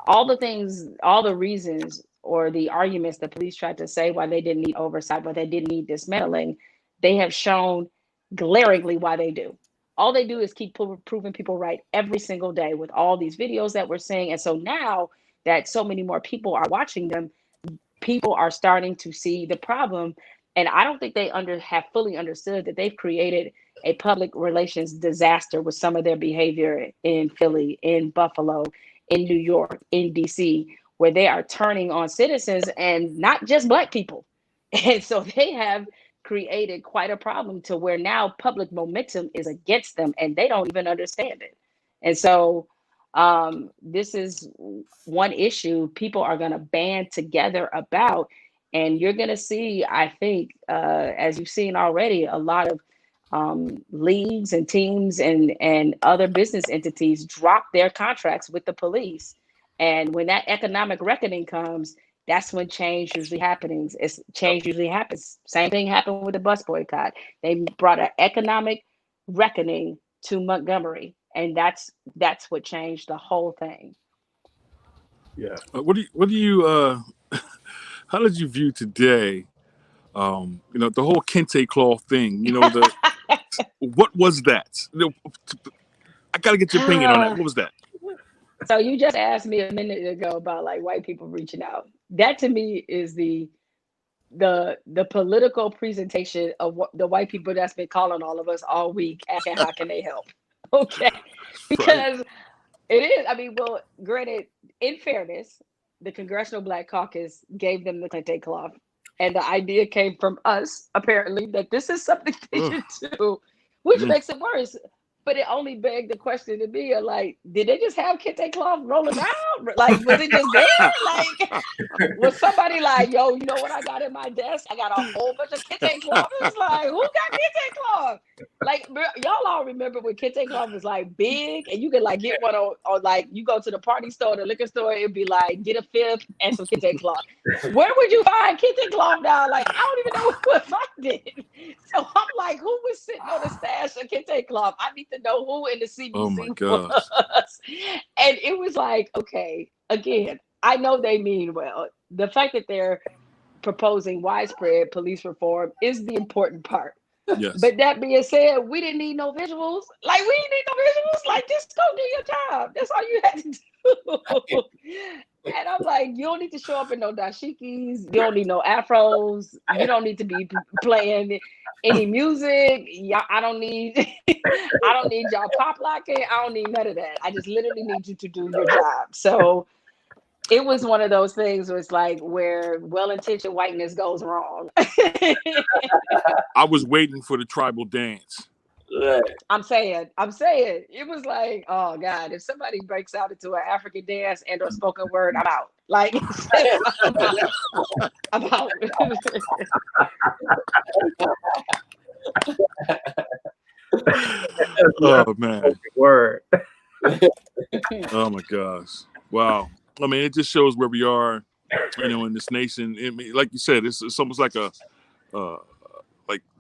all the things, all the reasons or the arguments the police tried to say why they didn't need oversight, why they didn't need dismantling, they have shown glaringly why they do. All they do is keep proving people right every single day with all these videos that we're seeing. And so now that so many more people are watching them, people are starting to see the problem. And I don't think they have fully understood that they've created a public relations disaster with some of their behavior in Philly, in Buffalo, in New York, in DC, where they are turning on citizens and not just Black people. And so they have created quite a problem to where now public momentum is against them and they don't even understand it. And so this is one issue people are going to band together about. And you're going to see, I think, as you've seen already, a lot of leagues and teams and other business entities drop their contracts with the police. And when that economic reckoning comes, that's when change usually happens. Change usually happens. Same thing happened with the bus boycott. They brought an economic reckoning to Montgomery, and that's what changed the whole thing. Yeah. What do you how did you view today? The whole Kinte Cloth thing. What was that? I gotta get your opinion on that. What was that? So you just asked me a minute ago about like white people reaching out. That to me is the political presentation of what the white people that's been calling all of us all week asking how can they help. Okay, because it is. I mean, well, granted, in fairness, the Congressional Black Caucus gave them the Kinte Cloth, and the idea came from us apparently that this is something they should do, which makes it worse. But it only begged the question to me, like, did they just have Kinte Cloth rolling around? Like, was it just there? Like, was somebody like, yo, you know what I got in my desk? I got a whole bunch of Kinte Cloth. It's like, who got Kinte Cloth? Like, y'all all remember when Kinte Cloth was like big and you could like get one on like, you go to the party store, the liquor store, it'd be like, get a fifth and some Kinte Cloth. Where would you find Kinte Cloth now? Like, I don't even know who would find it. So I'm like, who was sitting on the stash of Kinte Cloth? I need to know who in the CBC was. And it was like, okay, again, I know they mean well. The fact that they're proposing widespread police reform is the important part. Yes. But that being said, we didn't need no visuals. Like, we didn't need no visuals. Like, just go do your job. That's all you had to do. And I'm like, you don't need to show up in no dashikis. You don't need no afros. You don't need to be playing any music. I don't need y'all pop locking. I don't need none of that. I just literally need you to do your job. So it was one of those things where it's like where well-intentioned whiteness goes wrong. I was waiting for the tribal dance. I'm saying it was like, oh God, if somebody breaks out into an African dance and or spoken word, I'm out. Like, I'm out. Oh man. Word. Oh my gosh. Wow. I mean, it just shows where we are, in this nation. Like you said, it's almost like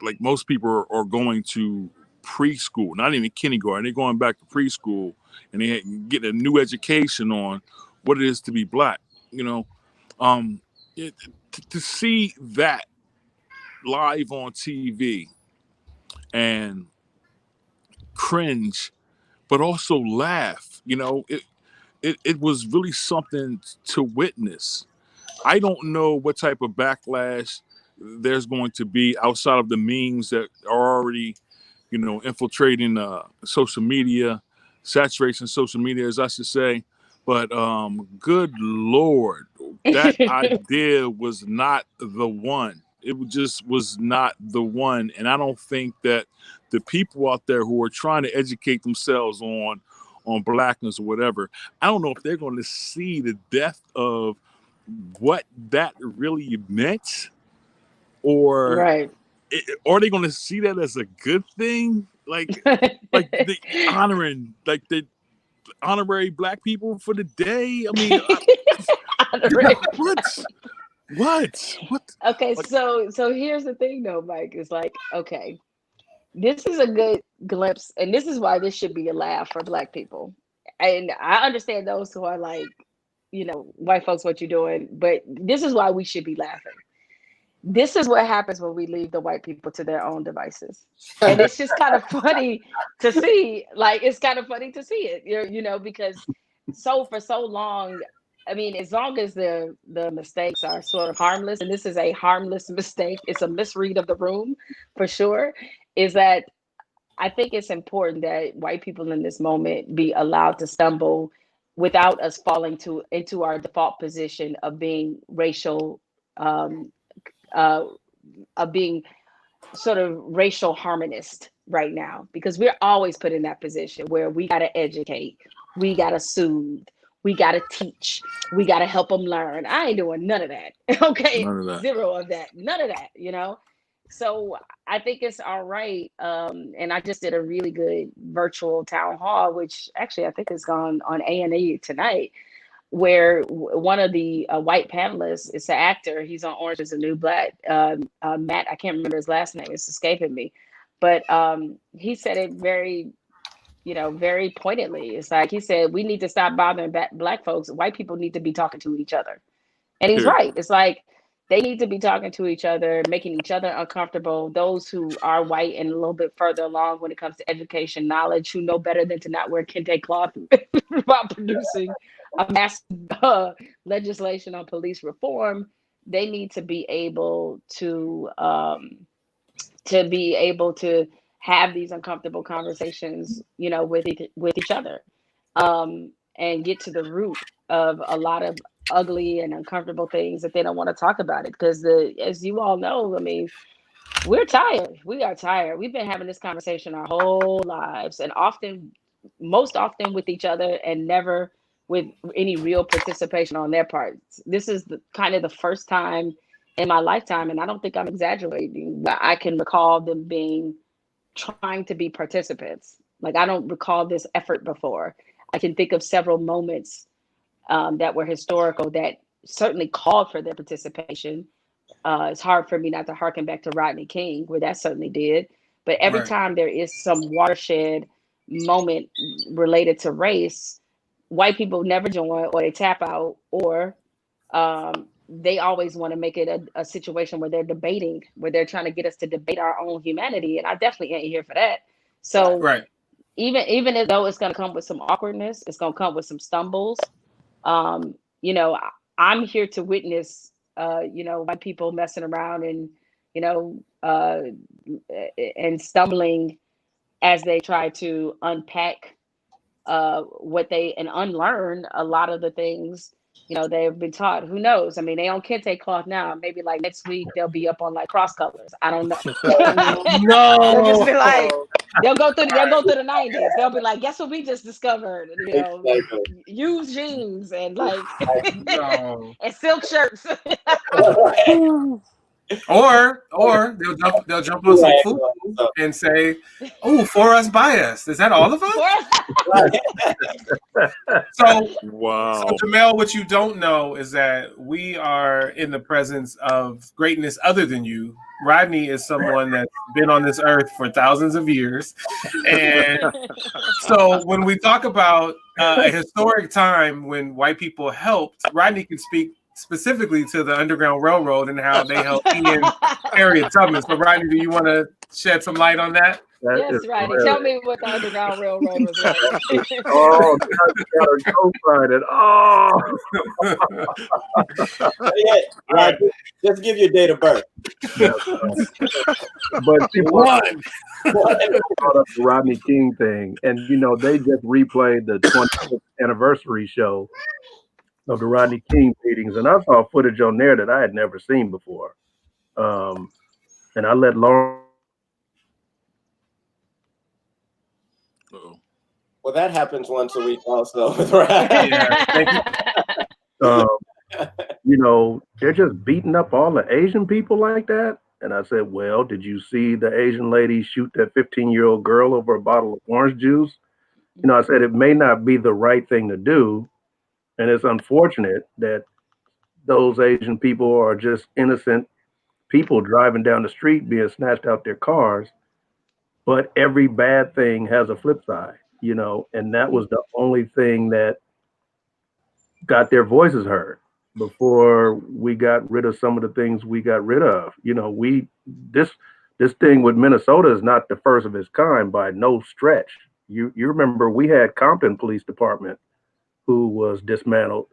like most people are going to preschool, not even kindergarten. They're going back to preschool and they get a new education on what it is to be Black. To see that live on TV and cringe, but also laugh. it was really something to witness. I don't know what type of backlash there's going to be outside of the memes that are already, infiltrating social media, saturation social media, as I should say. But good Lord, that idea was not the one. It just was not the one. And I don't think that the people out there who are trying to educate themselves on blackness or whatever, I don't know if they're going to see the depth of what that really meant, or Right. are they going to see that as a good thing? Like the honorary black people for the day. I mean, what? Okay, so here's the thing though, Mike. It's like, okay, this is a good glimpse, and this is why this should be a laugh for black people. And I understand those who are like, white folks, what you doing? But this is why we should be laughing. This is what happens when we leave the white people to their own devices. And it's just kind of funny to see, it's kind of funny to see it, because for so long, I mean, as long as the mistakes are sort of harmless, and this is a harmless mistake, it's a misread of the room for sure, is that I think it's important that white people in this moment be allowed to stumble without us falling into our default position of being racial, of being sort of racial harmonist right now, because we're always put in that position where we got to educate, we got to soothe, we got to teach, we got to help them learn. I ain't doing none of that. Okay. None of that. Zero of that. None of that, So I think it's all right. And I just did a really good virtual town hall, which actually I think is gone on A&E tonight, where one of the white panelists is an actor. He's on Orange is the New Black. Matt, I can't remember his last name. It's escaping me. But he said it very, very pointedly. It's like he said, we need to stop bothering black folks. White people need to be talking to each other. And he's right. It's like they need to be talking to each other, making each other uncomfortable. Those who are white and a little bit further along when it comes to education, knowledge, who know better than to not wear Kinte Cloth about producing a mass legislation on police reform. They need to be able to have these uncomfortable conversations, with each other, and get to the root of a lot of ugly and uncomfortable things that they don't want to talk about it. Because as you all know, I mean, we're tired. We are tired. We've been having this conversation our whole lives, and most often with each other, and never with any real participation on their part. This is kind of the first time in my lifetime, and I don't think I'm exaggerating, but I can recall them trying to be participants. Like, I don't recall this effort before. I can think of several moments that were historical that certainly called for their participation. It's hard for me not to harken back to Rodney King, where that certainly did. But every time there is some watershed moment related to race, white people never join, or they tap out, or they always want to make it a situation where they're debating, where they're trying to get us to debate our own humanity. And I definitely ain't here for that. So even though it's going to come with some awkwardness, it's going to come with some stumbles. I'm here to witness, white people messing around and, and stumbling as they try to unpack and unlearn a lot of the things, they've been taught. Who knows? I mean, they on Kinte Cloth now. Maybe like next week they'll be up on like cross colors. I don't know. No, they'll just be like, they'll go through the 90s. They'll be like, guess what we just discovered? Used jeans and like and silk shirts. Or they'll jump on some food and say, "Oh, for us, by us." Is that all of us? So Jamel, what you don't know is that we are in the presence of greatness other than you. Rodney is someone that's been on this earth for thousands of years, and so when we talk about a historic time when white people helped, Rodney can speak specifically to the Underground Railroad and how they helped Ian Harriet Tubman. So, Rodney, do you want to shed some light on that? That Yes, is Rodney. Tell hilarious. me what the Underground Railroad was like. Oh, you gotta co-sign it. Oh, Yeah, Rod, just give your date of birth. but people One. brought up the Rodney King thing, and they just replayed the 25th anniversary show of the Rodney King meetings, and I saw footage on there that I had never seen before. And I let Lauren. Uh-oh. Well, that happens once a week also with Rod. Yeah, thank you. They're just beating up all the Asian people like that. And I said, well, did you see the Asian lady shoot that 15-year-old girl over a bottle of orange juice? I said, it may not be the right thing to do. And it's unfortunate that those Asian people are just innocent people driving down the street being snatched out their cars. But every bad thing has a flip side, and that was the only thing that got their voices heard before we got rid of some of the things we got rid of. This thing with Minnesota is not the first of its kind by no stretch. You remember we had Compton Police Department who was dismantled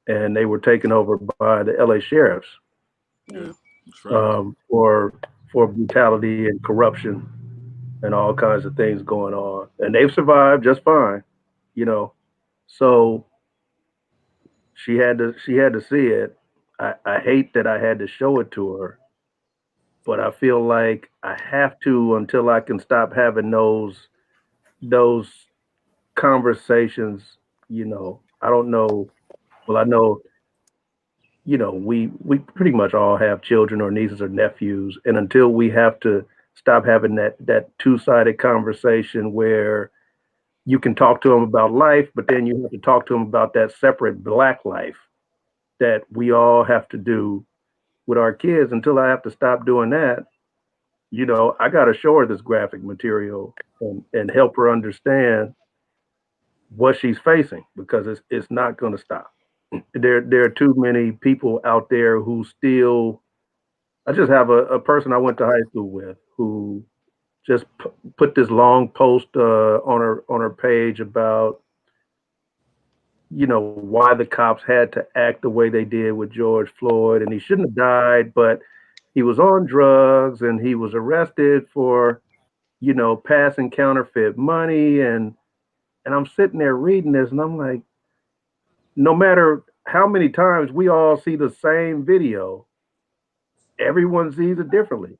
and they were taken over by the LA sheriffs. Yeah, that's right. For brutality and corruption and all kinds of things going on. And they've survived just fine, So she had to see it. I hate that I had to show it to her, but I feel like I have to until I can stop having those conversations. I don't know. Well, I know. We pretty much all have children or nieces or nephews, and until we have to stop having that two-sided conversation where you can talk to them about life, but then you have to talk to them about that separate Black life that we all have to do with our kids. Until I have to stop doing that, I got to show her this graphic material and help her understand what she's facing, because it's not going to stop. There are too many people out there who still. I just have a person I went to high school with who just put this long post on her page about why the cops had to act the way they did with George Floyd, and he shouldn't have died, but he was on drugs and he was arrested for passing counterfeit money, and I'm sitting there reading this and I'm like, no matter how many times we all see the same video, everyone sees it differently.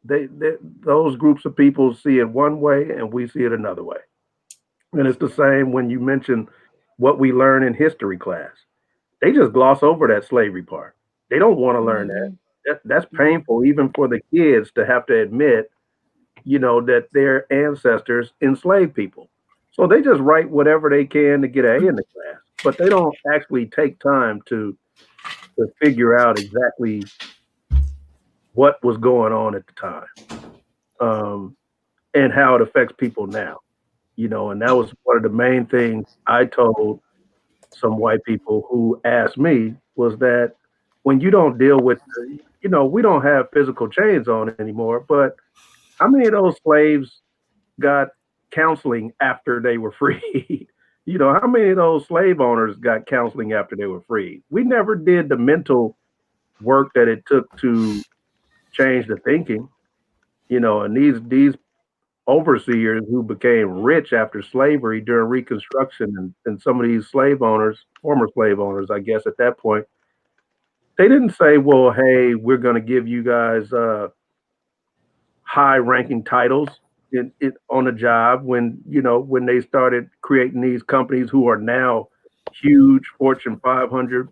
They those groups of people see it one way and we see it another way. And it's the same when you mention what we learn in history class. They just gloss over that slavery part. They don't want to learn that. That's painful even for the kids to have to admit, that their ancestors enslaved people. So they just write whatever they can to get an A in the class, but they don't actually take time to figure out exactly what was going on at the time, and how it affects people now. And that was one of the main things I told some white people who asked me was that when you don't deal with, we don't have physical chains on anymore, but how many of those slaves got counseling after they were freed? How many of those slave owners got counseling after they were freed? We never did the mental work that it took to change the thinking, and these overseers who became rich after slavery during Reconstruction, and some of these slave owners, former slave owners, I guess at that point, they didn't say, well, hey, we're going to give you guys high ranking titles on the job when they started creating these companies who are now huge Fortune 500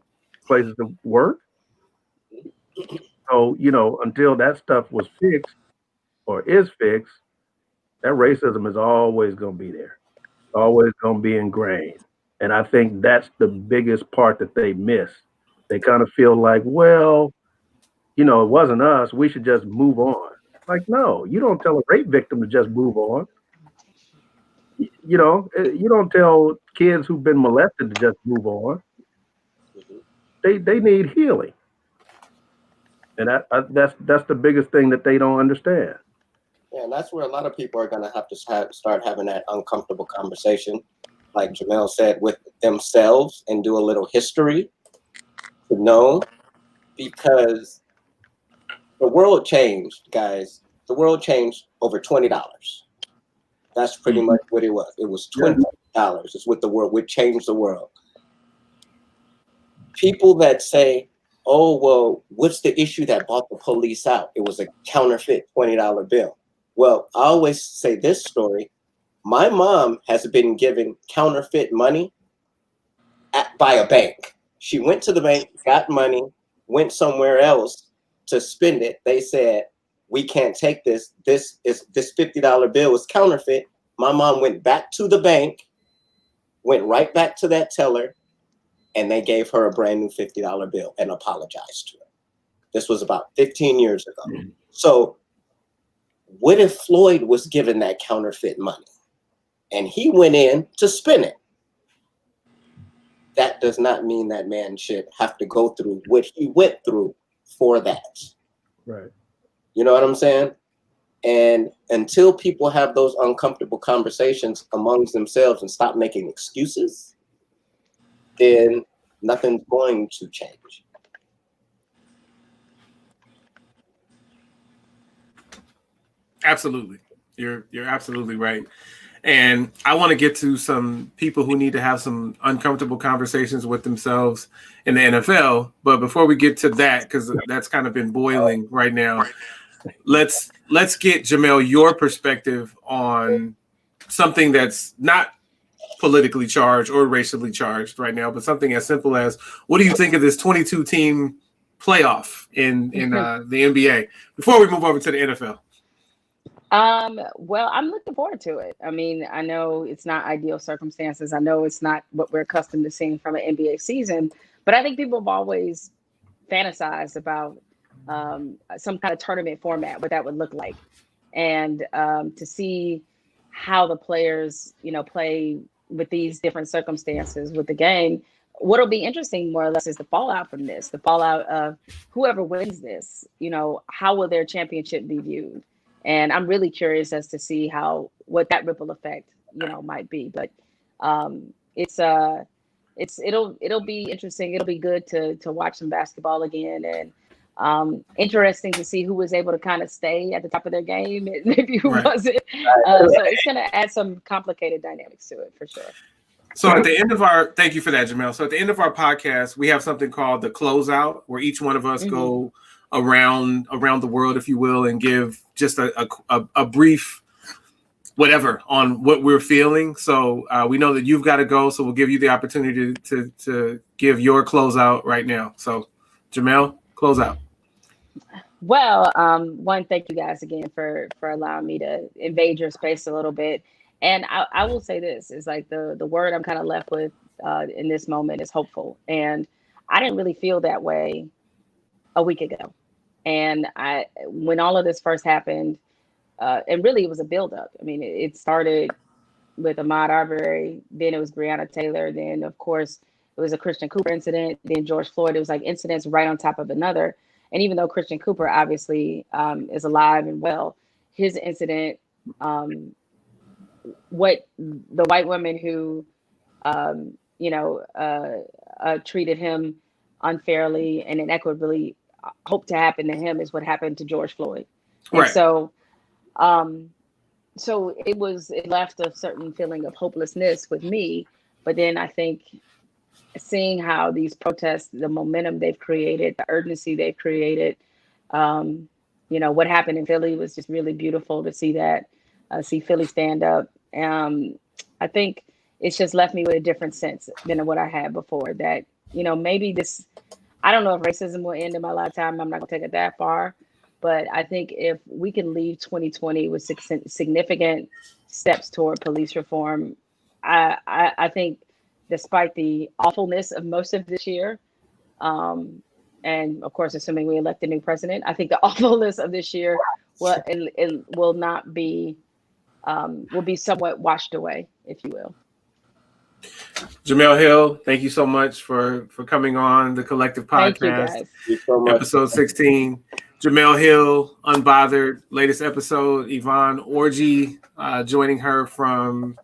places to work. So, until that stuff was fixed or is fixed, that racism is always going to be there, always going to be ingrained. And I think that's the biggest part that they miss. They kind of feel like, well, it wasn't us. We should just move on. Like, no, you don't tell a rape victim to just move on. You don't tell kids who've been molested to just move on. They need healing. And that's the biggest thing that they don't understand. Yeah, and that's where a lot of people are going to have to start having that uncomfortable conversation, like Jamel said, with themselves and do a little history to know, because the world changed, guys. The world changed over $20. That's pretty much what it was. It was $20. It's what the world would change the world. People that say, oh, well, what's the issue that bought the police out? It was a counterfeit $20 bill. Well, I always say this story. My mom has been giving counterfeit money by a bank. She went to the bank, got money, went somewhere else to spend it. They said, we can't take this. This $50 bill is counterfeit. My mom went back to the bank, went right back to that teller, and they gave her a brand new $50 bill and apologized to her. This was about 15 years ago. So what if Floyd was given that counterfeit money and he went in to spend it? That does not mean that man should have to go through what he went through for that. Right. You know what I'm saying? And until people have those uncomfortable conversations amongst themselves and stop making excuses, then nothing's going to change. Absolutely. You're absolutely right. And I want to get to some people who need to have some uncomfortable conversations with themselves in the NFL. But before we get to that, because that's kind of been boiling right now, let's get Jamel your perspective on something that's not politically charged or racially charged right now, but something as simple as, what do you think of this 22 team playoff in the NBA before we move over to the NFL? Well, I'm looking forward to it. I mean, I know it's not ideal circumstances. I know it's not what we're accustomed to seeing from an NBA season, but I think people have always fantasized about some kind of tournament format, what that would look like. And to see how the players, play with these different circumstances with the game. What'll be interesting more or less is the fallout from this, the fallout of whoever wins this, how will their championship be viewed? And I'm really curious as to see what that ripple effect, might be. But it'll be interesting. It'll be good to watch some basketball again, and interesting to see who was able to kind of stay at the top of their game and maybe who wasn't. So it's going to add some complicated dynamics to it for sure. So at the end of thank you for that, Jamel. So at the end of our podcast, we have something called the Closeout, where each one of us go around the world, if you will, and give just a brief whatever on what we're feeling. So we know that you've got to go, so we'll give you the opportunity to give your closeout right now. So Jamel, close out. Well, one, thank you guys again for allowing me to invade your space a little bit. And I will say this is like the word I'm kind of left with in this moment is hopeful. And I didn't really feel that way a week ago. And when all of this first happened, and really it was a buildup. I mean, it started with Ahmaud Arberry, then it was Breonna Taylor, then of course it was a Christian Cooper incident, then George Floyd. It was like incidents right on top of another. And even though Christian Cooper obviously is alive and well, his incident, what the white women who, treated him unfairly and inequitably hoped to happen to him is what happened to George Floyd. And right. So it left a certain feeling of hopelessness with me. But then I think seeing how these protests, the momentum they've created, the urgency they've created, what happened in Philly was just really beautiful to see that, see Philly stand up. I think it's just left me with a different sense than what I had before, that, maybe this, I don't know if racism will end in my lifetime. I'm not gonna take it that far, but I think if we can leave 2020 with significant steps toward police reform, I think despite the awfulness of most of this year, and of course, assuming we elect a new president, I think the awfulness of this year will not be, will be somewhat washed away, if you will. Jamel Hill, thank you so much for coming on the Collective Podcast, Thank you guys. So much. episode 16. Jamel Hill, Unbothered, latest episode. Yvonne Orji joining her from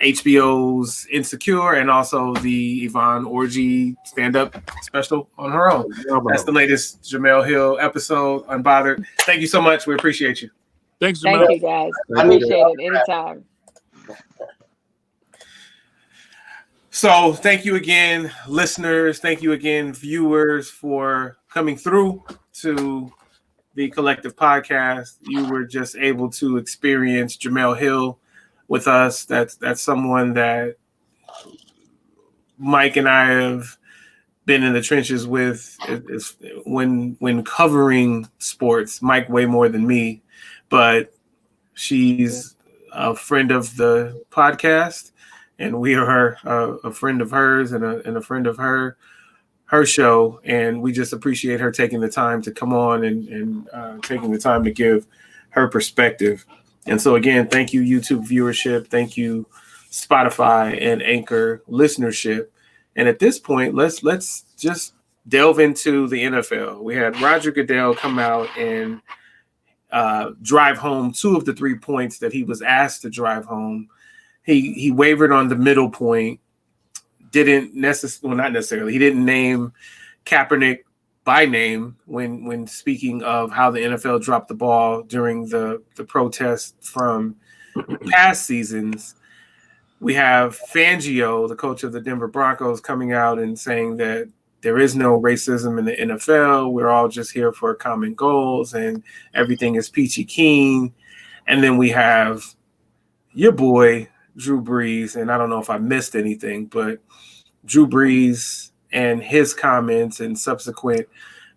HBO's Insecure, and also the Yvonne Orji stand-up special on her own. That's the latest Jamel Hill episode, Unbothered. Thank you so much. We appreciate you. Thanks, Thank Jamel. you, guys. Appreciate it. Anytime. So thank you again, listeners. Thank you again, viewers, for coming through to the Collective Podcast. You were just able to experience Jamel Hill with us. That's someone that Mike and I have been in the trenches with when covering sports. Mike way more than me, but she's a friend of the podcast, and we are a friend of hers and a friend of her show, and we just appreciate her taking the time to come on and taking the time to give her perspective. And so again, thank you, YouTube viewership. Thank you, Spotify and Anchor listenership. And at this point, let's just delve into the NFL. We had Roger Goodell come out and drive home 2 of the 3 points that he was asked to drive home. He wavered on the middle point. Not necessarily. He didn't name Kaepernick by name when speaking of how the NFL dropped the ball during the protest from past seasons. We have Fangio, the coach of the Denver Broncos, coming out and saying that there is no racism in the NFL. We're all just here for common goals and everything is peachy keen. And then we have your boy, Drew Brees, and I don't know if I missed anything, but Drew Brees and his comments and subsequent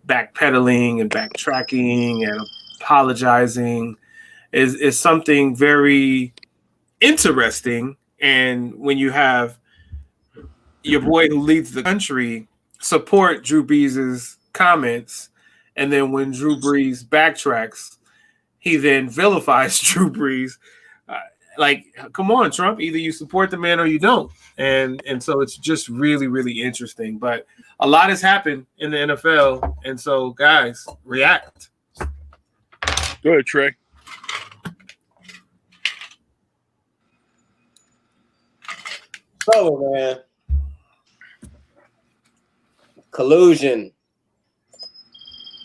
backpedaling and backtracking and apologizing is something very interesting. And when you have your boy who leads the country support Drew Brees' comments, and then when Drew Brees backtracks, he then vilifies Drew Brees. Like, come on, Trump. Either you support the man or you don't. And so it's just really, really interesting. But a lot has happened in the NFL. And so, guys, react. Go ahead, Trey. So, man, collusion.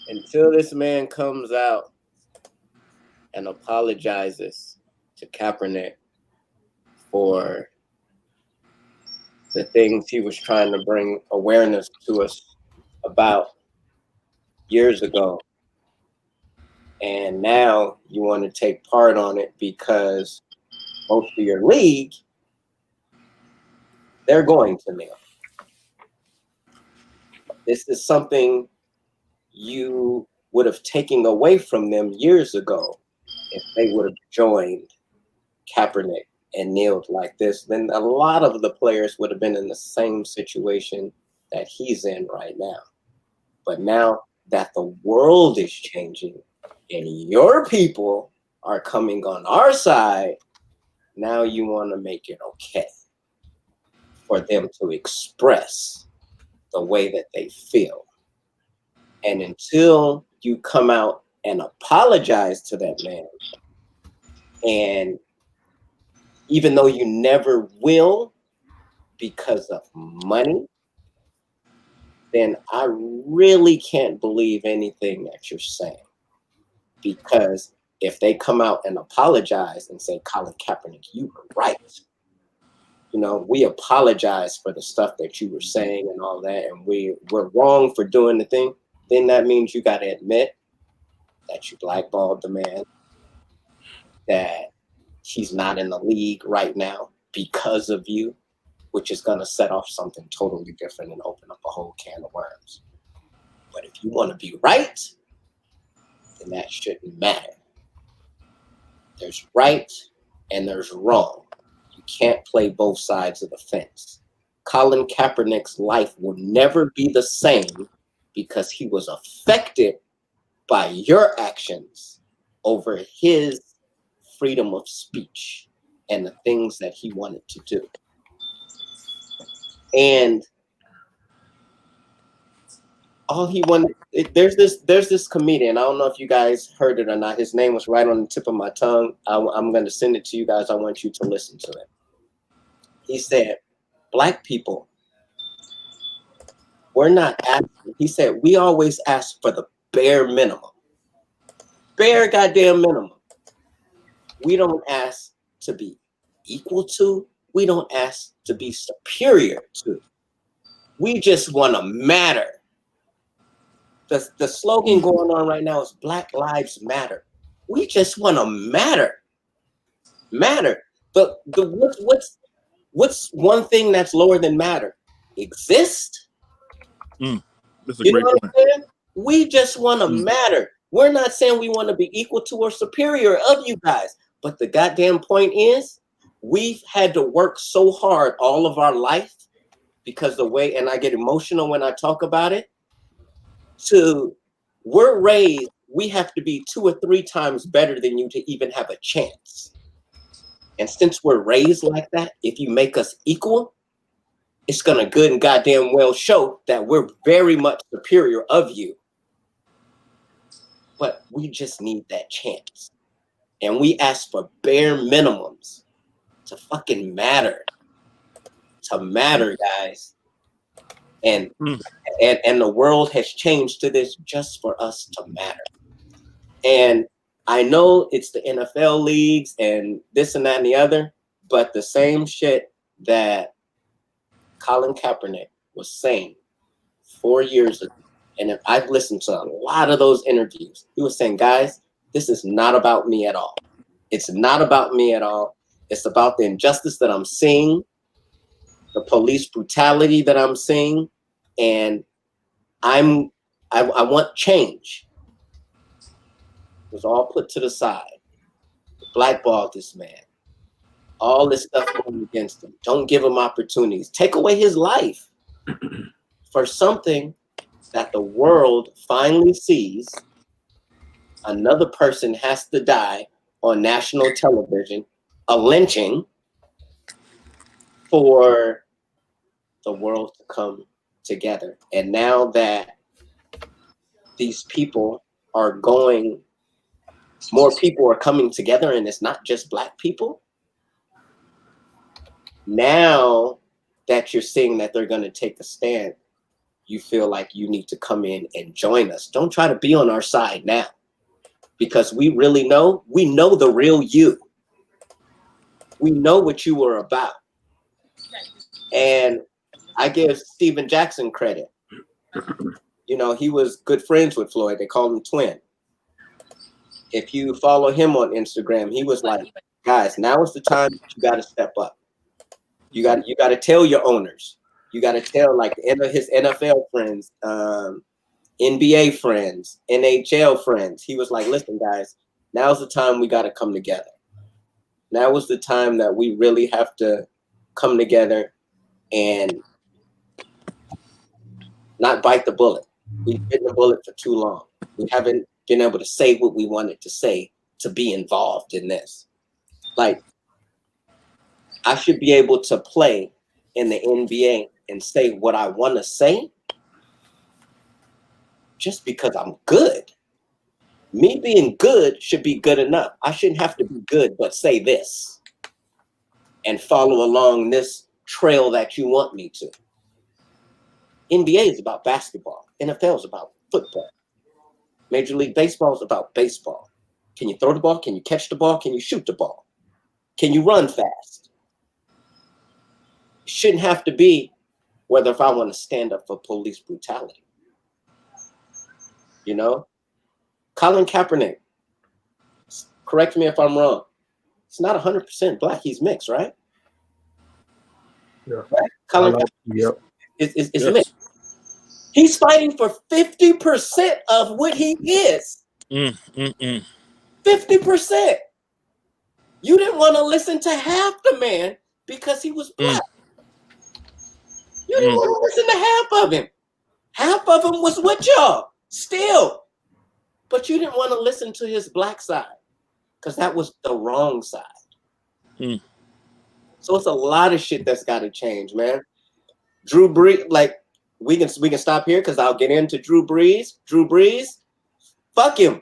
Until this man comes out and apologizes to Kaepernick for the things he was trying to bring awareness to us about years ago. And now you want to take part on it because most of your league, they're going to kneel. This is something you would have taken away from them years ago if they would have joined Kaepernick and kneeled like this. Then a lot of the players would have been in the same situation that he's in right now. But now that the world is changing and your people are coming on our side, now you want to make it okay for them to express the way that they feel. And until you come out and apologize to that man, and even though you never will because of money, then I really can't believe anything that you're saying. Because if they come out and apologize and say, Colin Kaepernick, you were right. You know, we apologize for the stuff that you were saying and all that, and we're wrong for doing the thing, then that means you got to admit that you blackballed the man, that he's not in the league right now because of you, which is going to set off something totally different and open up a whole can of worms. But if you want to be right, then that shouldn't matter. There's right and there's wrong. You can't play both sides of the fence. Colin Kaepernick's life will never be the same because he was affected by your actions over his freedom of speech and the things that he wanted to do. And all he wanted. There's this comedian. I don't know if you guys heard it or not. His name was right on the tip of my tongue. I'm going to send it to you guys. I want you to listen to it. He said, "Black people, we're not asking." He said, "We always ask for the bare minimum, bare goddamn minimum. We don't ask to be equal to. We don't ask to be superior to. We just want to matter." The slogan going on right now is Black Lives Matter. We just want to matter. But what's one thing that's lower than matter? Exist? That's a great point. I'm saying? We just want to matter. We're not saying we want to be equal to or superior of you guys. But the goddamn point is, we've had to work so hard all of our life because the way, and I get emotional when I talk about it, we're raised, we have to be 2 or 3 times better than you to even have a chance. And since we're raised like that, if you make us equal, it's going to good and goddamn well show that we're very much superior of you. But we just need that chance. And we ask for bare minimums to fucking matter. To matter, guys. And the world has changed to this just for us to matter. And I know it's the NFL leagues and this and that and the other, but the same shit that Colin Kaepernick was saying 4 years ago, and I've listened to a lot of those interviews, he was saying, guys, this is not about me at all. It's not about me at all. It's about the injustice that I'm seeing, the police brutality that I'm seeing, and I want change. It was all put to the side. Blackball this man. All this stuff going against him. Don't give him opportunities. Take away his life for something that the world finally sees. Another person has to die on national television, a lynching, for the world to come together. And now that these people are going, more people are coming together, and it's not just Black people. Now that you're seeing that they're going to take a stand, you feel like you need to come in and join us. Don't try to be on our side now, because we know the real you. We know what you were about. And I give Steven Jackson credit. You know, he was good friends with Floyd. They called him Twin. If you follow him on Instagram, he was like, guys, now is the time that you got to step up. You got to tell your owners. You got to tell like his NFL friends, NBA friends, NHL friends. He was like, listen, guys, now's the time we got to come together. Now is the time that we really have to come together and not bite the bullet. We've bitten the bullet for too long. We haven't been able to say what we wanted to say to be involved in this. Like, I should be able to play in the NBA and say what I want to say just because I'm good. Me being good should be good enough. I shouldn't have to be good, but say this and follow along this trail that you want me to. NBA is about basketball. NFL is about football. Major League Baseball is about baseball. Can you throw the ball? Can you catch the ball? Can you shoot the ball? Can you run fast? It shouldn't have to be whether if I want to stand up for police brutality. You know? Colin Kaepernick, correct me if I'm wrong. It's not 100% Black. He's mixed, right? Yeah. Right? Colin Kaepernick is mixed. He's fighting for 50% of what he is. 50%. You didn't want to listen to half the man because he was Black. You didn't want to listen to half of him. Half of him was with y'all still. But you didn't want to listen to his Black side because that was the wrong side. So it's a lot of shit that's got to change, man. Drew Brees, like we can stop here because I'll get into Drew Brees. Drew Brees, fuck him.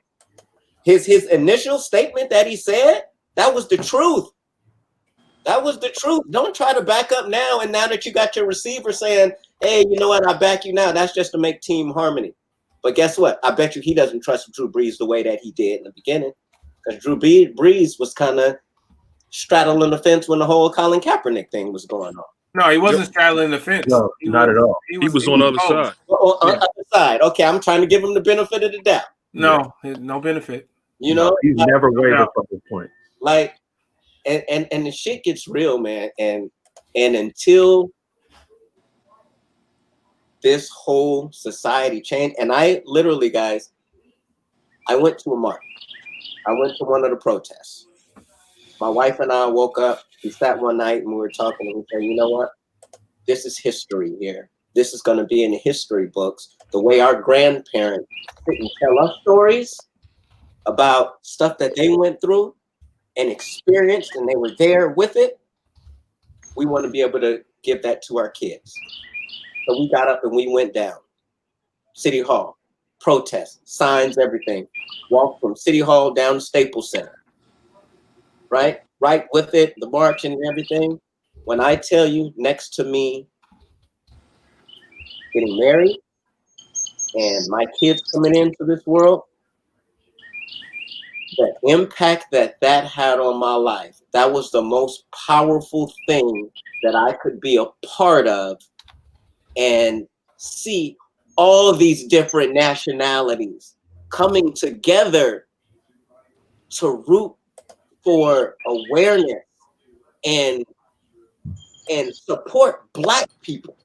His initial statement that he said, that was the truth. That was the truth. Don't try to back up now. And now that you got your receiver saying, hey, you know what? I back you now. That's just to make team harmony. But guess what? I bet you he doesn't trust Drew Brees the way that he did in the beginning. Because Drew Brees was kind of straddling the fence when the whole Colin Kaepernick thing was going on. No, he wasn't straddling the fence. No, not at all. He was on the other side. On the other side. Okay, I'm trying to give him the benefit of the doubt. No, no benefit. You know? He's never wavered from this point. Like, and the shit gets real, man. And until this whole society changed, and I literally, guys, I went to a march. I went to one of the protests. My wife and I woke up. We sat one night and we were talking, and we said, you know what? This is history here. This is going to be in the history books. The way our grandparents sit and tell us stories about stuff that they went through and experienced, and they were there with it. We want to be able to give that to our kids. So we got up and we went down. City Hall, protest, signs, everything. Walked from City Hall down to Staples Center. Right with it, the march and everything. When I tell you, next to me getting married and my kids coming into this world, the impact that had on my life, that was the most powerful thing that I could be a part of, and see all these different nationalities coming together to root for awareness and support Black people.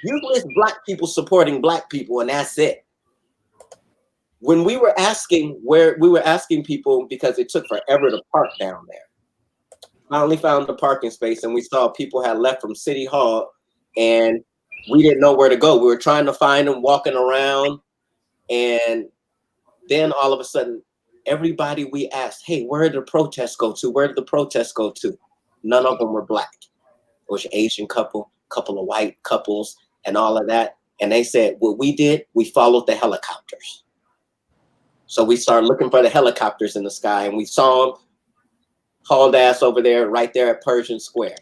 You list Black people supporting Black people, and that's it. When we were asking people, because it took forever to park down there. Finally found the parking space, and we saw people had left from City Hall, and we didn't know where to go. We were trying to find them, walking around, and then all of a sudden, everybody we asked, hey, where did the protests go to? Where did the protests go to? None of them were Black. It was an Asian couple of white couples, and all of that. And they said, what we did, we followed the helicopters. So we started looking for the helicopters in the sky, and we saw them hauled ass over there, right there at Pershing Square.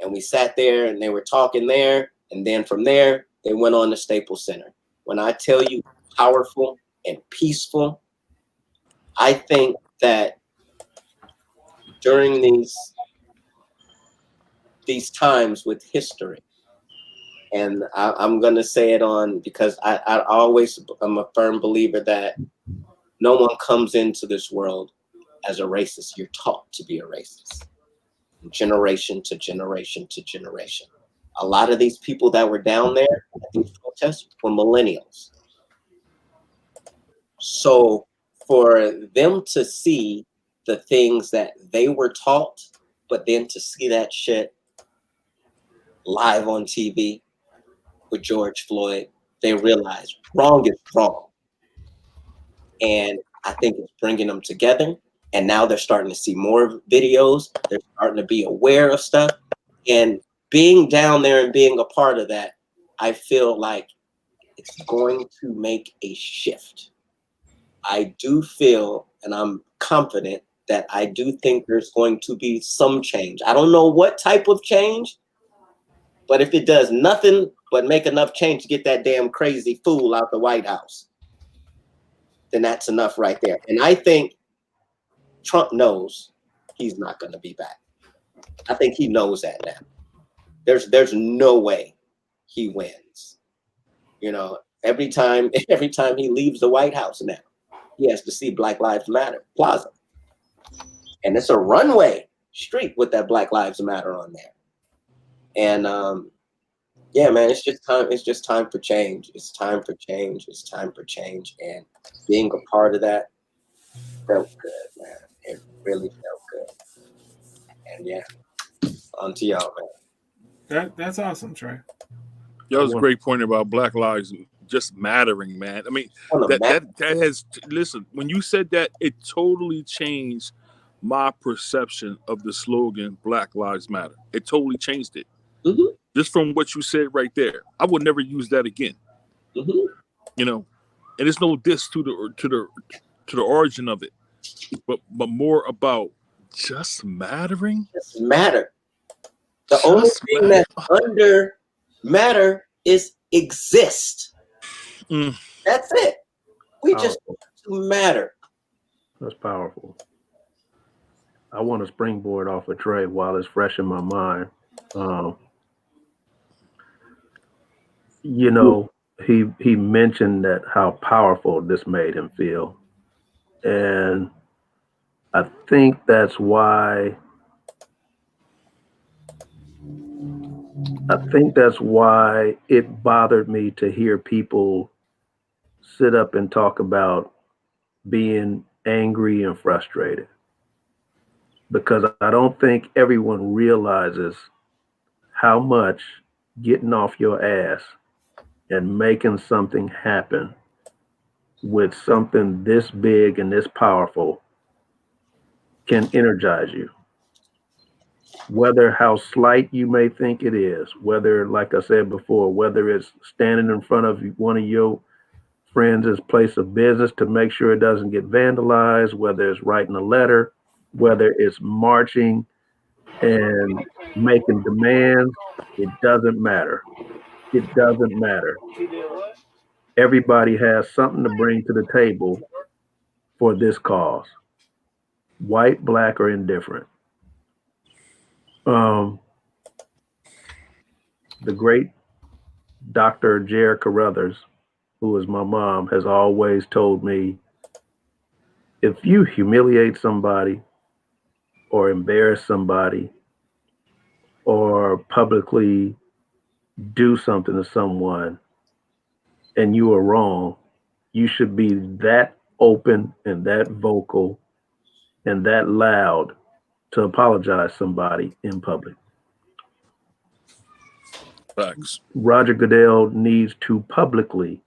And we sat there, and they were talking there. And then from there, they went on to Staples Center. When I tell you powerful and peaceful, I think that during these times with history, and I'm going to say it on, because I'm a firm believer that no one comes into this world as a racist. You're taught to be a racist, generation to generation to generation. A lot of these people that were down there at these protests were millennials. So for them to see the things that they were taught, but then to see that shit live on TV with George Floyd, they realized wrong is wrong. And I think it's bringing them together. And now they're starting to see more videos. They're starting to be aware of stuff. And being down there and being a part of that, I feel like it's going to make a shift. I do feel, and I'm confident, that I do think there's going to be some change. I don't know what type of change, but if it does nothing but make enough change to get that damn crazy fool out the White House, then that's enough right there. And I think Trump knows he's not going to be back. I think he knows that now. There's no way he wins. You know, every time he leaves the White House now, he has to see Black Lives Matter Plaza. And it's a runway street with that Black Lives Matter on there. And yeah, man, it's just time for change. It's time for change. It's time for change. And being a part of that felt good, man. It really felt good. And yeah, on to y'all, man. That's awesome, Trey. That was a great point about Black Lives just mattering, man. I mean, that has, listen, when you said that, it totally changed my perception of the slogan Black Lives Matter. It totally changed it. Mm-hmm. just from what you said right there, I would never use that again. Mm-hmm. You know, and it's no diss to the origin of it, but more about just mattering. Just matter. The only thing that's under matter is exist. That's it. We just want to matter. That's powerful. I want to springboard off of Trey while it's fresh in my mind. You know, he mentioned that how powerful this made him feel. And I think that's why it bothered me to hear people sit up and talk about being angry and frustrated. Because I don't think everyone realizes how much getting off your ass and making something happen with something this big and this powerful can energize you. Whether how slight you may think it is, whether, like I said before, whether it's standing in front of one of your friends' place of business to make sure it doesn't get vandalized, whether it's writing a letter, whether it's marching and making demands, it doesn't matter. It doesn't matter. Everybody has something to bring to the table for this cause, white, black, or indifferent. The great Dr. Jer Carruthers, who is my mom, has always told me, if you humiliate somebody or embarrass somebody or publicly do something to someone and you are wrong, you should be that open and that vocal and that loud to apologize to somebody in public. Thanks. Roger Goodell needs to publicly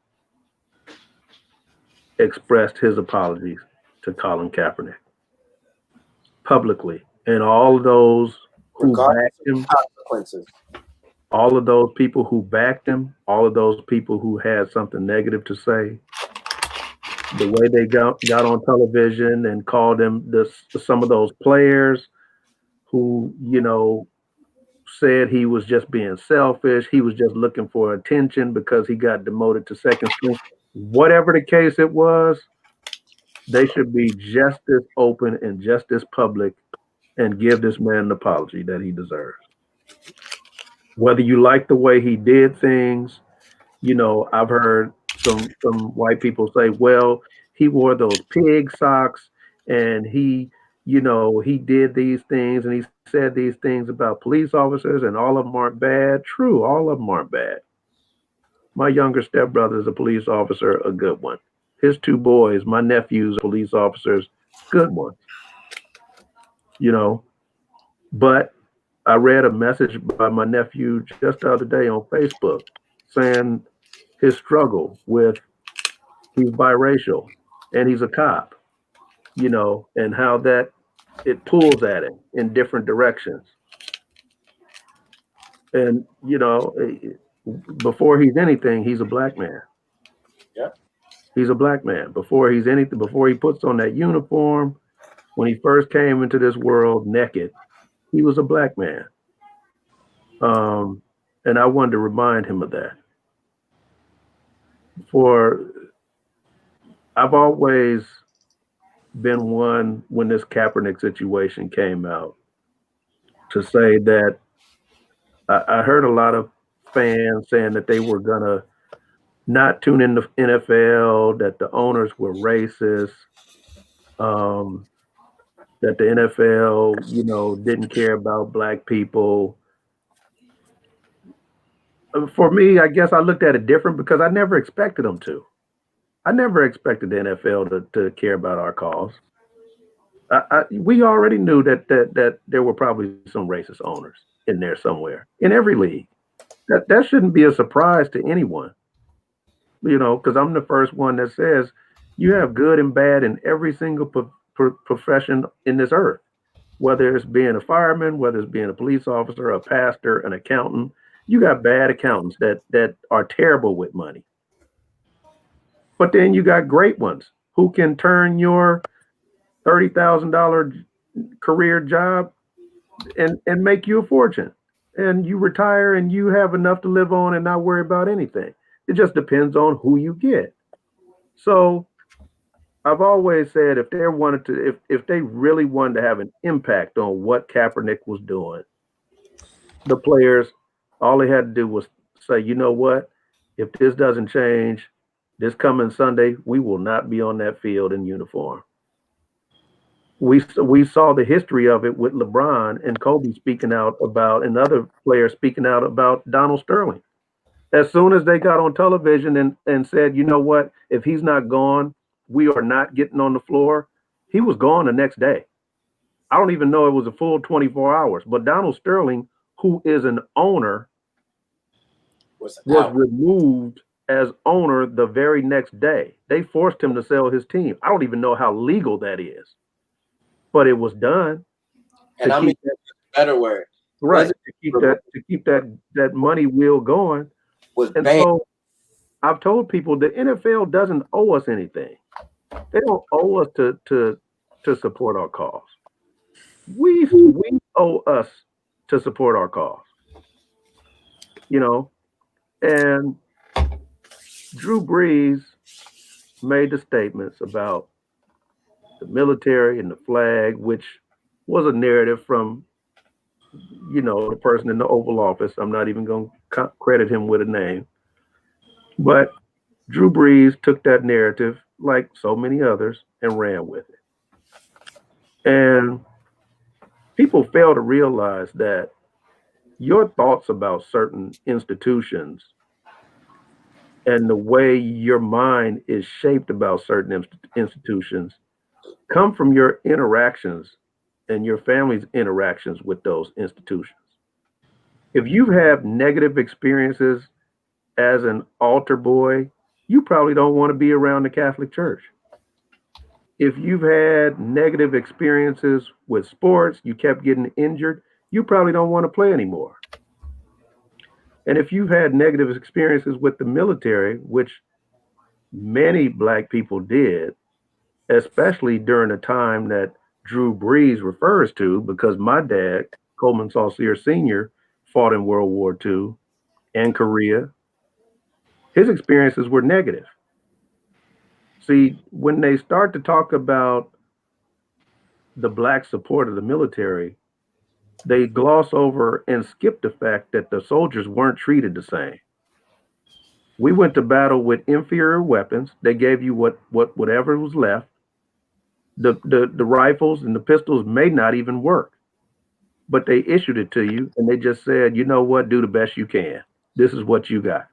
express his apologies to Colin Kaepernick. Publicly. And all of those who backed him, consequences. all of those people who backed him, all of those people who had something negative to say, the way they got on television and called him some of those players who, you know, said he was just being selfish, he was just looking for attention because he got demoted to second string. Whatever the case it was, they should be just as open and just as public and give this man an apology that he deserves. Whether you like the way he did things, you know, I've heard some white people say, well, he wore those pig socks and he, you know, he did these things and he said these things about police officers and all of them aren't bad. True, all of them aren't bad. My younger stepbrother is a police officer, a good one. His two boys, my nephews, police officers, good ones. You know, but I read a message by my nephew just the other day on Facebook saying his struggle with he's biracial and he's a cop, you know, and how that it pulls at him in different directions. And, you know, before he's anything, he's a black man. Yeah. He's a black man. Before he's anything, before he puts on that uniform, when he first came into this world naked, he was a black man. And I wanted to remind him of that. I've always been one, when this Kaepernick situation came out, to say that I heard a lot of fans saying that they were gonna not tune in the NFL, that the owners were racist, that the NFL, you know, didn't care about black people. For me, I guess I looked at it different because I never expected them to. I never expected the NFL to care about our cause. We already knew that there were probably some racist owners in there somewhere, in every league. That shouldn't be a surprise to anyone, you know, because I'm the first one that says you have good and bad in every single profession in this earth, whether it's being a fireman, whether it's being a police officer, a pastor, an accountant, You got bad accountants that are terrible with money. But then you got great ones who can turn your $30,000 career job and make you a fortune. And you retire and you have enough to live on and not worry about anything. It just depends on who you get. So I've always said if they wanted to, if they really wanted to have an impact on what Kaepernick was doing, the players, all they had to do was say, you know what? If this doesn't change this coming Sunday, we will not be on that field in uniform. We saw the history of it with LeBron and Kobe speaking out about, and other players speaking out about Donald Sterling. As soon as they got on television and said, you know what, if he's not gone, we are not getting on the floor, he was gone the next day. I don't even know it was a full 24 hours, but Donald Sterling, who is an owner, was removed as owner the very next day. They forced him to sell his team. I don't even know how legal that is, but it was done. And I mean, better word, right? To keep that money wheel going. And so I've told people the NFL doesn't owe us anything. They don't owe us to support our cause. We owe us to support our cause. You know, and Drew Brees made the statements about the military and the flag, which was a narrative from, you know, the person in the Oval Office. I'm not even going to credit him with a name. But Drew Brees took that narrative, like so many others, and ran with it. And people fail to realize that your thoughts about certain institutions and the way your mind is shaped about certain institutions come from your interactions and your family's interactions with those institutions. If you have negative experiences as an altar boy, you probably don't want to be around the Catholic Church. If you've had negative experiences with sports, you kept getting injured, you probably don't want to play anymore. And if you've had negative experiences with the military, which many Black people did, especially during the time that Drew Brees refers to, because my dad, Coleman Saucier Sr., fought in World War II and Korea. His experiences were negative. See, when they start to talk about the Black support of the military, they gloss over and skip the fact that the soldiers weren't treated the same. We went to battle with inferior weapons. They gave you whatever was left. The rifles and the pistols may not even work, but they issued it to you and they just said, you know what, do the best you can. This is what you got.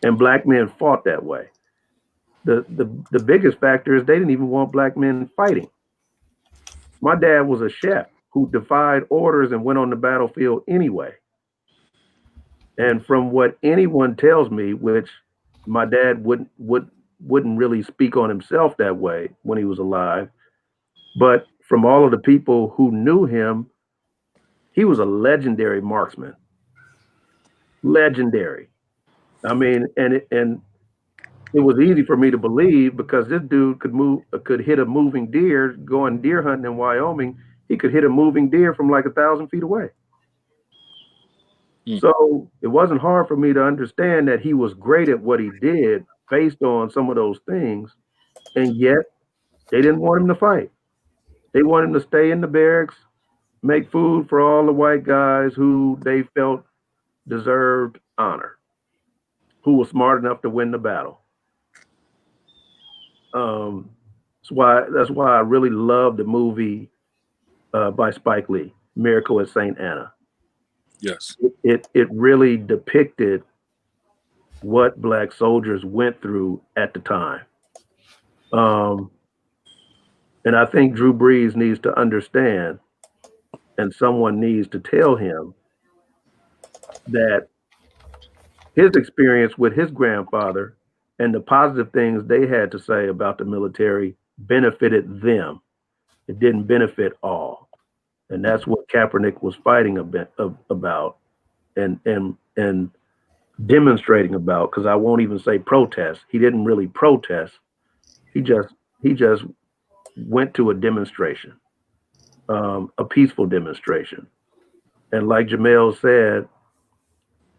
And Black men fought that way. The biggest factor is they didn't even want Black men fighting. My dad was a chef who defied orders and went on the battlefield anyway. And from what anyone tells me, which my dad wouldn't really speak on himself that way when he was alive, but from all of the people who knew him, he was a legendary marksman. Legendary. I mean, and it was easy for me to believe because this dude could hit a moving deer going deer hunting in Wyoming. He could hit a moving deer from like 1,000 feet away. So it wasn't hard for me to understand that he was great at what he did based on some of those things. And yet they didn't want him to fight. They wanted him to stay in the barracks, make food for all the white guys who they felt deserved honor, who was smart enough to win the battle. That's why I really love the movie by Spike Lee, Miracle at St. Anna. Yes. It really depicted what Black soldiers went through at the time. And I think Drew Brees needs to understand, and someone needs to tell him that his experience with his grandfather and the positive things they had to say about the military benefited them. It didn't benefit all. And that's what Kaepernick was fighting a bit about. and demonstrating about, because I won't even say protest. He didn't really protest. He just went to a demonstration, a peaceful demonstration. And like Jamel said,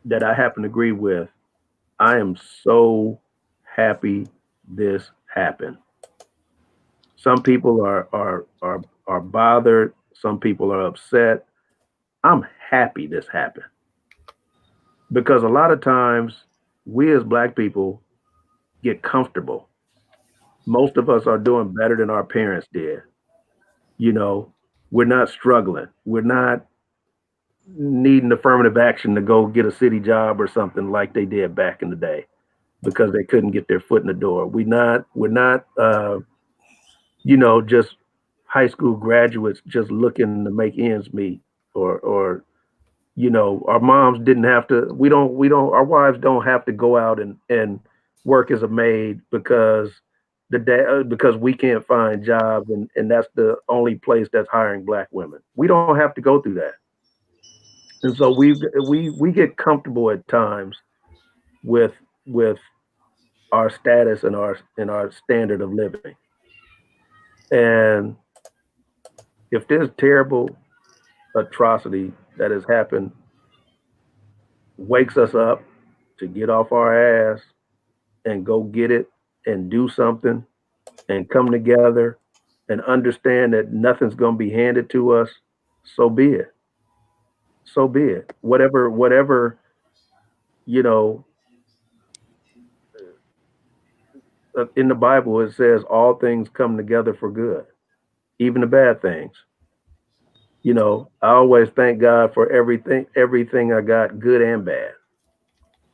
that I happen to agree with, I am so happy this happened. Some people are bothered. Some people are upset. I'm happy this happened because a lot of times we as Black people get comfortable. Most of us are doing better than our parents did. You know, we're not struggling. We're not needing affirmative action to go get a city job or something like they did back in the day because they couldn't get their foot in the door. We're not just high school graduates just looking to make ends meet, or our moms didn't have to. Our wives don't have to go out and work as a maid because because we can't find jobs, and that's the only place that's hiring Black women. We don't have to go through that. And so we get comfortable at times with our status and our standard of living. And if this terrible atrocity that has happened wakes us up to get off our ass and go get it and do something and come together and understand that nothing's going to be handed to us, so be it. So be it. Whatever, you know, in the Bible, it says all things come together for good, even the bad things. I always thank God for everything I got, good and bad,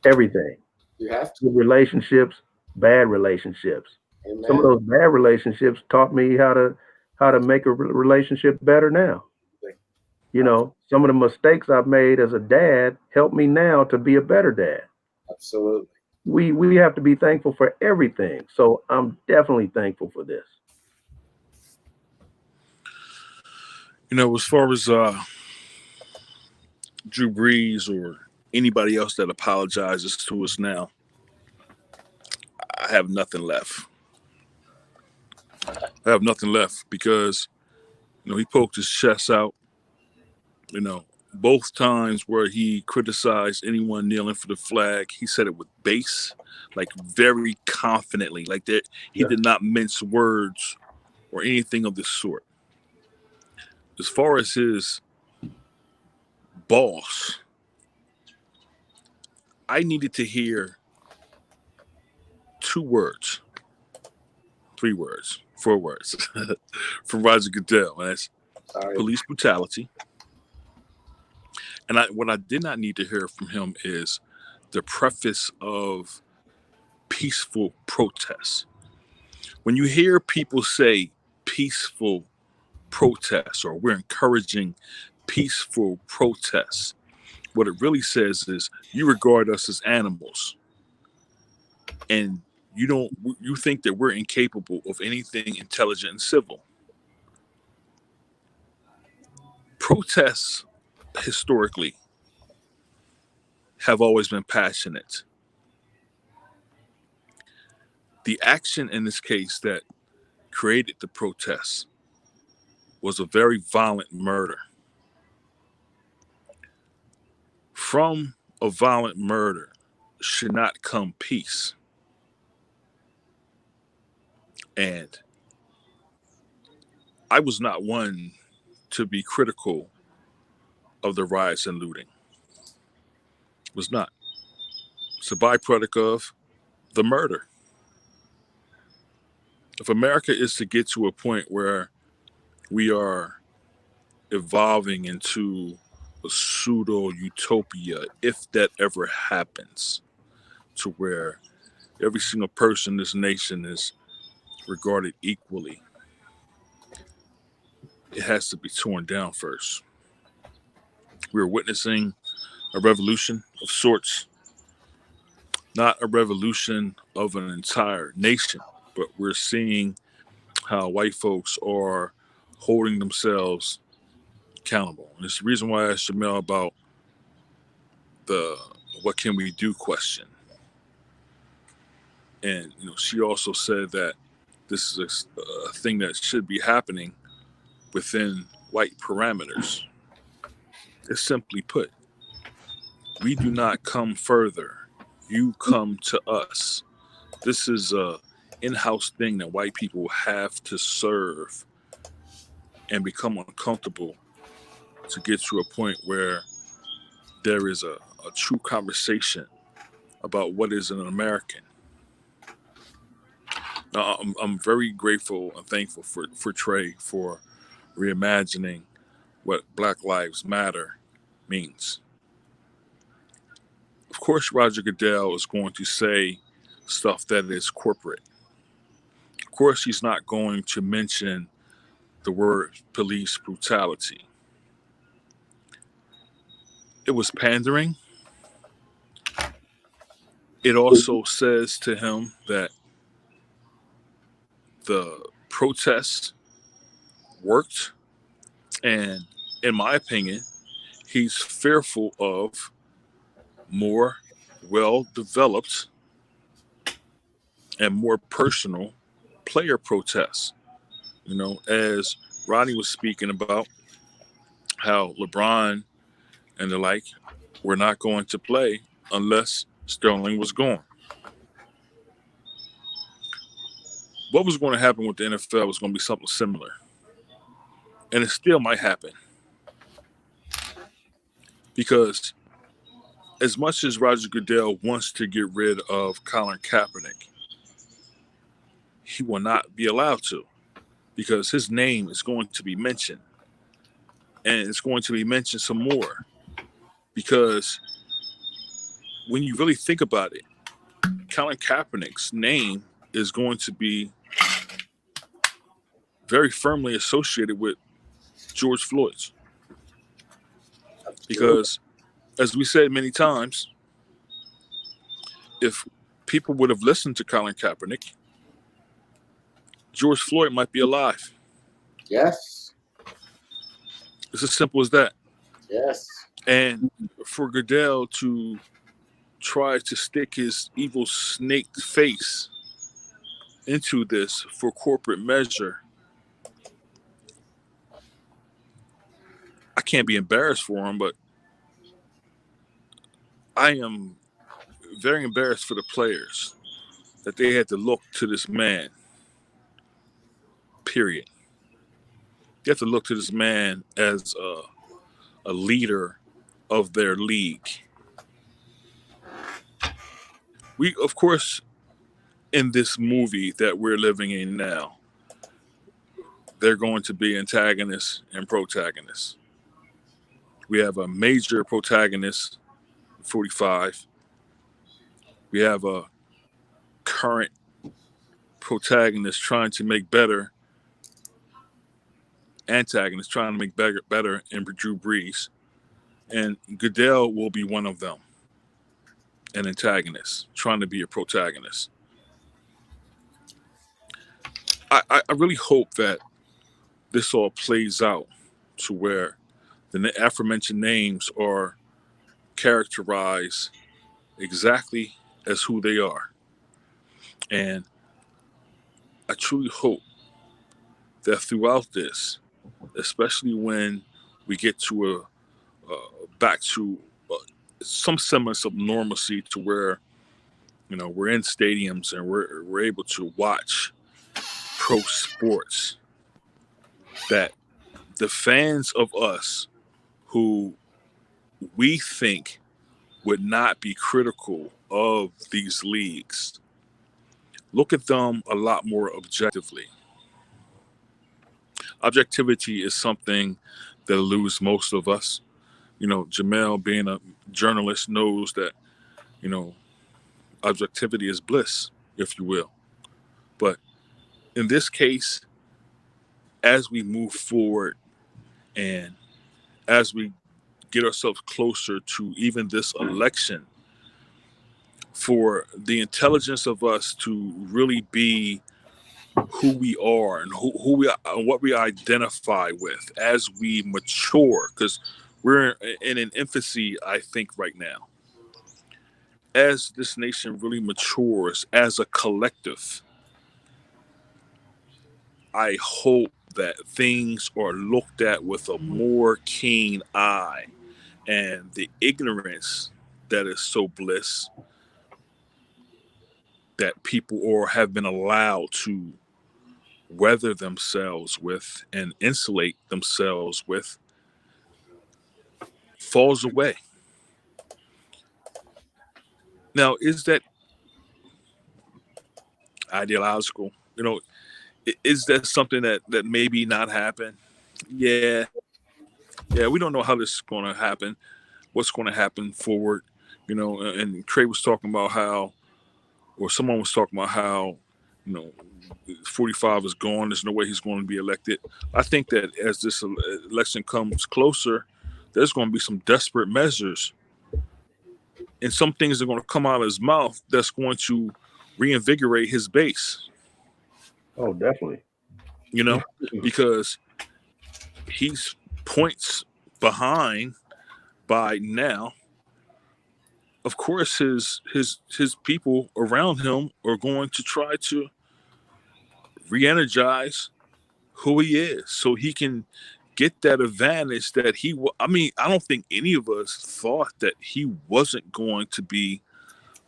everything. You have to. Good relationships, bad relationships. Amen. Some of those bad relationships taught me how to make a relationship better now. Some of the mistakes I've made as a dad help me now to be a better dad. Absolutely. We have to be thankful for everything. So I'm definitely thankful for this. As far as Drew Brees or anybody else that apologizes to us now, I have nothing left. Because, he poked his chest out, both times where he criticized anyone kneeling for the flag, he said it with bass, like very confidently, like that he did not mince words or anything of the sort. As far as his boss, I needed to hear 2 words, 3 words, 4 words from Roger Goodell, and that's police brutality. And what I did not need to hear from him is the preface of peaceful protests. When you hear people say peaceful protests or we're encouraging peaceful protests, what it really says is you regard us as animals, and you think that we're incapable of anything intelligent and civil. Protests historically have always been passionate. The action in this case that created the protests was a very violent murder. From a violent murder should not come peace. And I was not one to be critical of the riots and looting. Was not. It's a byproduct of the murder. If America is to get to a point where we are evolving into a pseudo utopia, if that ever happens, to where every single person in this nation is regarded equally, it has to be torn down first. We're witnessing a revolution of sorts, not a revolution of an entire nation, but we're seeing how white folks are holding themselves accountable. And it's the reason why I asked Jamel about the what can we do question. And she also said that this is a thing that should be happening within white parameters. It's simply put, we do not come further. You come to us. This is a in-house thing that white people have to serve and become uncomfortable to get to a point where there is a true conversation about what is an American. Now, I'm very grateful and thankful for Trey for reimagining what Black Lives Matter means. Of course, Roger Goodell is going to say stuff that is corporate. Of course, he's not going to mention the word police brutality. It was pandering. It also says to him that the protests worked, and in my opinion, he's fearful of more well-developed and more personal player protests. As Rodney was speaking about how LeBron and the like were not going to play unless Sterling was gone. What was going to happen with the NFL was going to be something similar. And it still might happen. Because as much as Roger Goodell wants to get rid of Colin Kaepernick, he will not be allowed to, because his name is going to be mentioned. And it's going to be mentioned some more. Because when you really think about it, Colin Kaepernick's name is going to be very firmly associated with George Floyd's. Because, as we said many times, if people would have listened to Colin Kaepernick, George Floyd might be alive. Yes. It's as simple as that. Yes. And for Goodell to try to stick his evil snake face into this for corporate measure, I can't be embarrassed for him, but I am very embarrassed for the players that they had to look to this man. Period. You have to look to this man as a leader of their league. We, of course, in this movie that we're living in now, they're going to be antagonists and protagonists. We have a major protagonist, 45. We have a current protagonist trying to make better, antagonist trying to make better in Drew Brees. And Goodell will be one of them, an antagonist trying to be a protagonist. I really hope that this all plays out to where the aforementioned names are characterized exactly as who they are. And I truly hope that throughout this, especially when we get to back to some semblance of normalcy, to where we're in stadiums and we're able to watch pro sports, that the fans of us who we think would not be critical of these leagues look at them a lot more objectively. Objectivity is something that eludes most of us. Jamel, being a journalist, knows that, objectivity is bliss, if you will. But in this case, as we move forward and as we get ourselves closer to even this election, for the intelligence of us to really be who we are and who we are and what we identify with as we mature, because we're in an infancy, I think, right now. as this nation really matures as a collective, I hope that things are looked at with a more keen eye, and the ignorance that is so bliss that people or have been allowed to weather themselves with and insulate themselves with falls away. Now, is that ideological? Is that something that maybe not happen? Yeah, yeah. We don't know how this is going to happen. What's going to happen forward? And Trey was talking about how, or someone was talking about how, you know, 45 is gone. There's no way he's going to be elected. I think that as this election comes closer, there's going to be some desperate measures, and some things are going to come out of his mouth that's going to reinvigorate his base. Oh, definitely. Because he's points behind by now. Of course, his people around him are going to try to re-energize who he is, so he can get that advantage that I don't think any of us thought that he wasn't going to be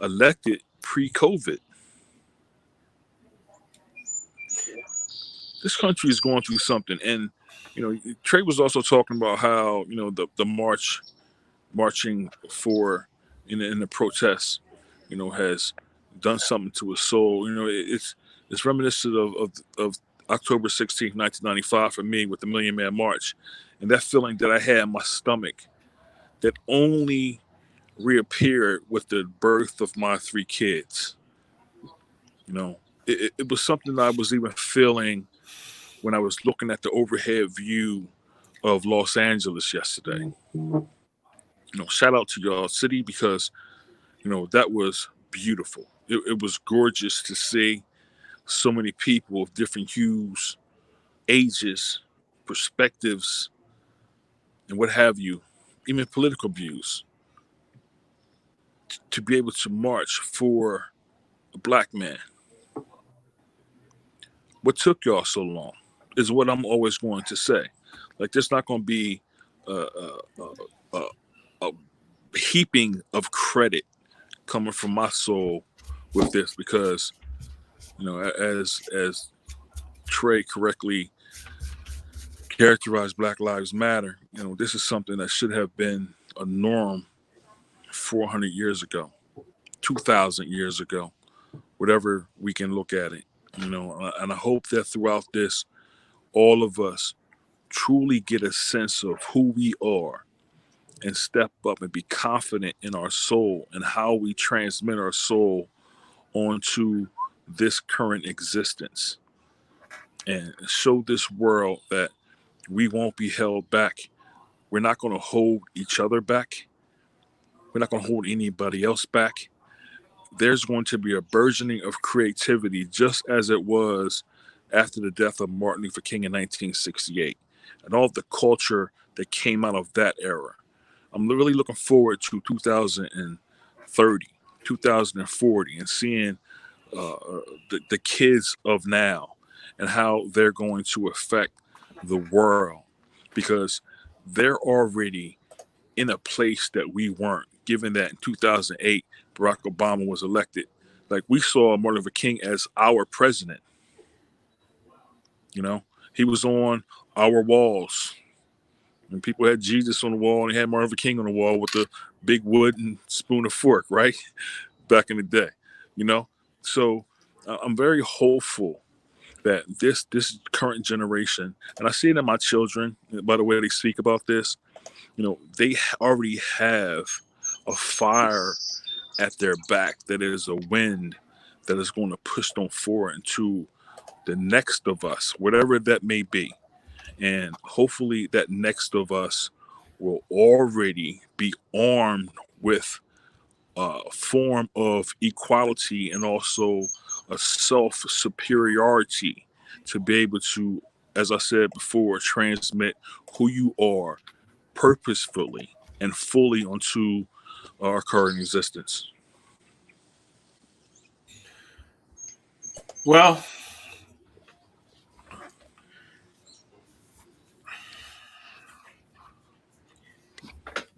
elected pre-COVID. This country is going through something, and Trey was also talking about how the marching for in the protests, has done something to his soul. It's reminiscent of October 16th, 1995 for me with the Million Man March, and that feeling that I had in my stomach that only reappeared with the birth of my 3 kids. It was something that I was even feeling when I was looking at the overhead view of Los Angeles yesterday. Shout out to y'all city, because that was beautiful. It was gorgeous to see so many people of different hues, ages, perspectives, and what have you, even political views, to be able to march for a black man. What took y'all so long is what I'm always going to say. Like, there's not going to be a heaping of credit coming from my soul with this, because as Trey correctly characterized Black Lives Matter, this is something that should have been a norm 400 years ago, 2,000 years ago, whatever we can look at it. And I hope that throughout this, all of us truly get a sense of who we are and step up and be confident in our soul and how we transmit our soul onto this current existence, and show this world that we won't be held back. We're not going to hold each other back. We're not going to hold anybody else back. There's going to be a burgeoning of creativity, just as it was after the death of Martin Luther King in 1968, and all the culture that came out of that era. I'm really looking forward to 2030, 2040, and seeing the kids of now and how they're going to affect the world, because they're already in a place that we weren't, given that in 2008, Barack Obama was elected. Like, we saw Martin Luther King as our president. He was on our walls. And people had Jesus on the wall, and they had Martin Luther King on the wall with the big wooden spoon and fork, right? Back in the day, So I'm very hopeful that this current generation, and I see it in my children, by the way they speak about this, they already have a fire at their back that is a wind that is going to push them forward into the next of us, whatever that may be. And hopefully that next of us will already be armed with a form of equality and also a self-superiority to be able to, as I said before, transmit who you are purposefully and fully onto our current existence. Well,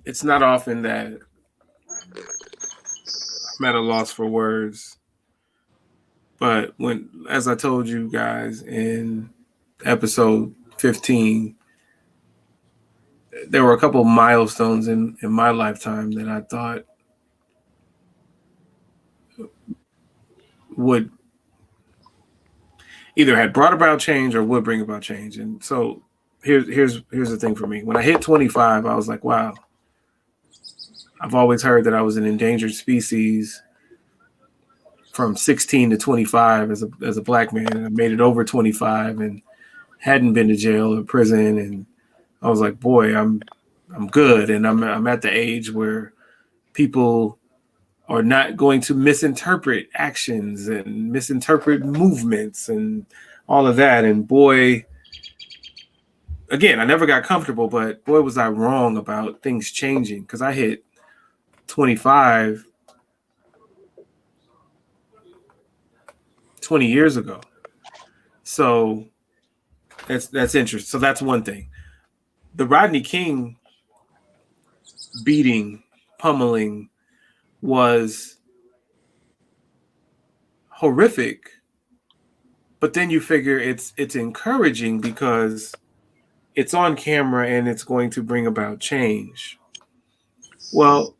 it's not often that I'm at a loss for words. But as I told you guys in episode 15, there were a couple of milestones in my lifetime that I thought would either had brought about change or would bring about change. And so here's the thing for me. When I hit 25, I was like, wow, I've always heard that I was an endangered species from 16 to 25 as a black man. And I made it over 25 and hadn't been to jail or prison. And I was like, boy, I'm good. And I'm at the age where people are not going to misinterpret actions and misinterpret movements and all of that. And boy, again, I never got comfortable, but boy, was I wrong about things changing, because I hit 25 20 years ago. So that's interesting. So that's one thing. The Rodney King beating, pummeling was horrific, but then you figure it's encouraging because it's on camera and it's going to bring about change. Well,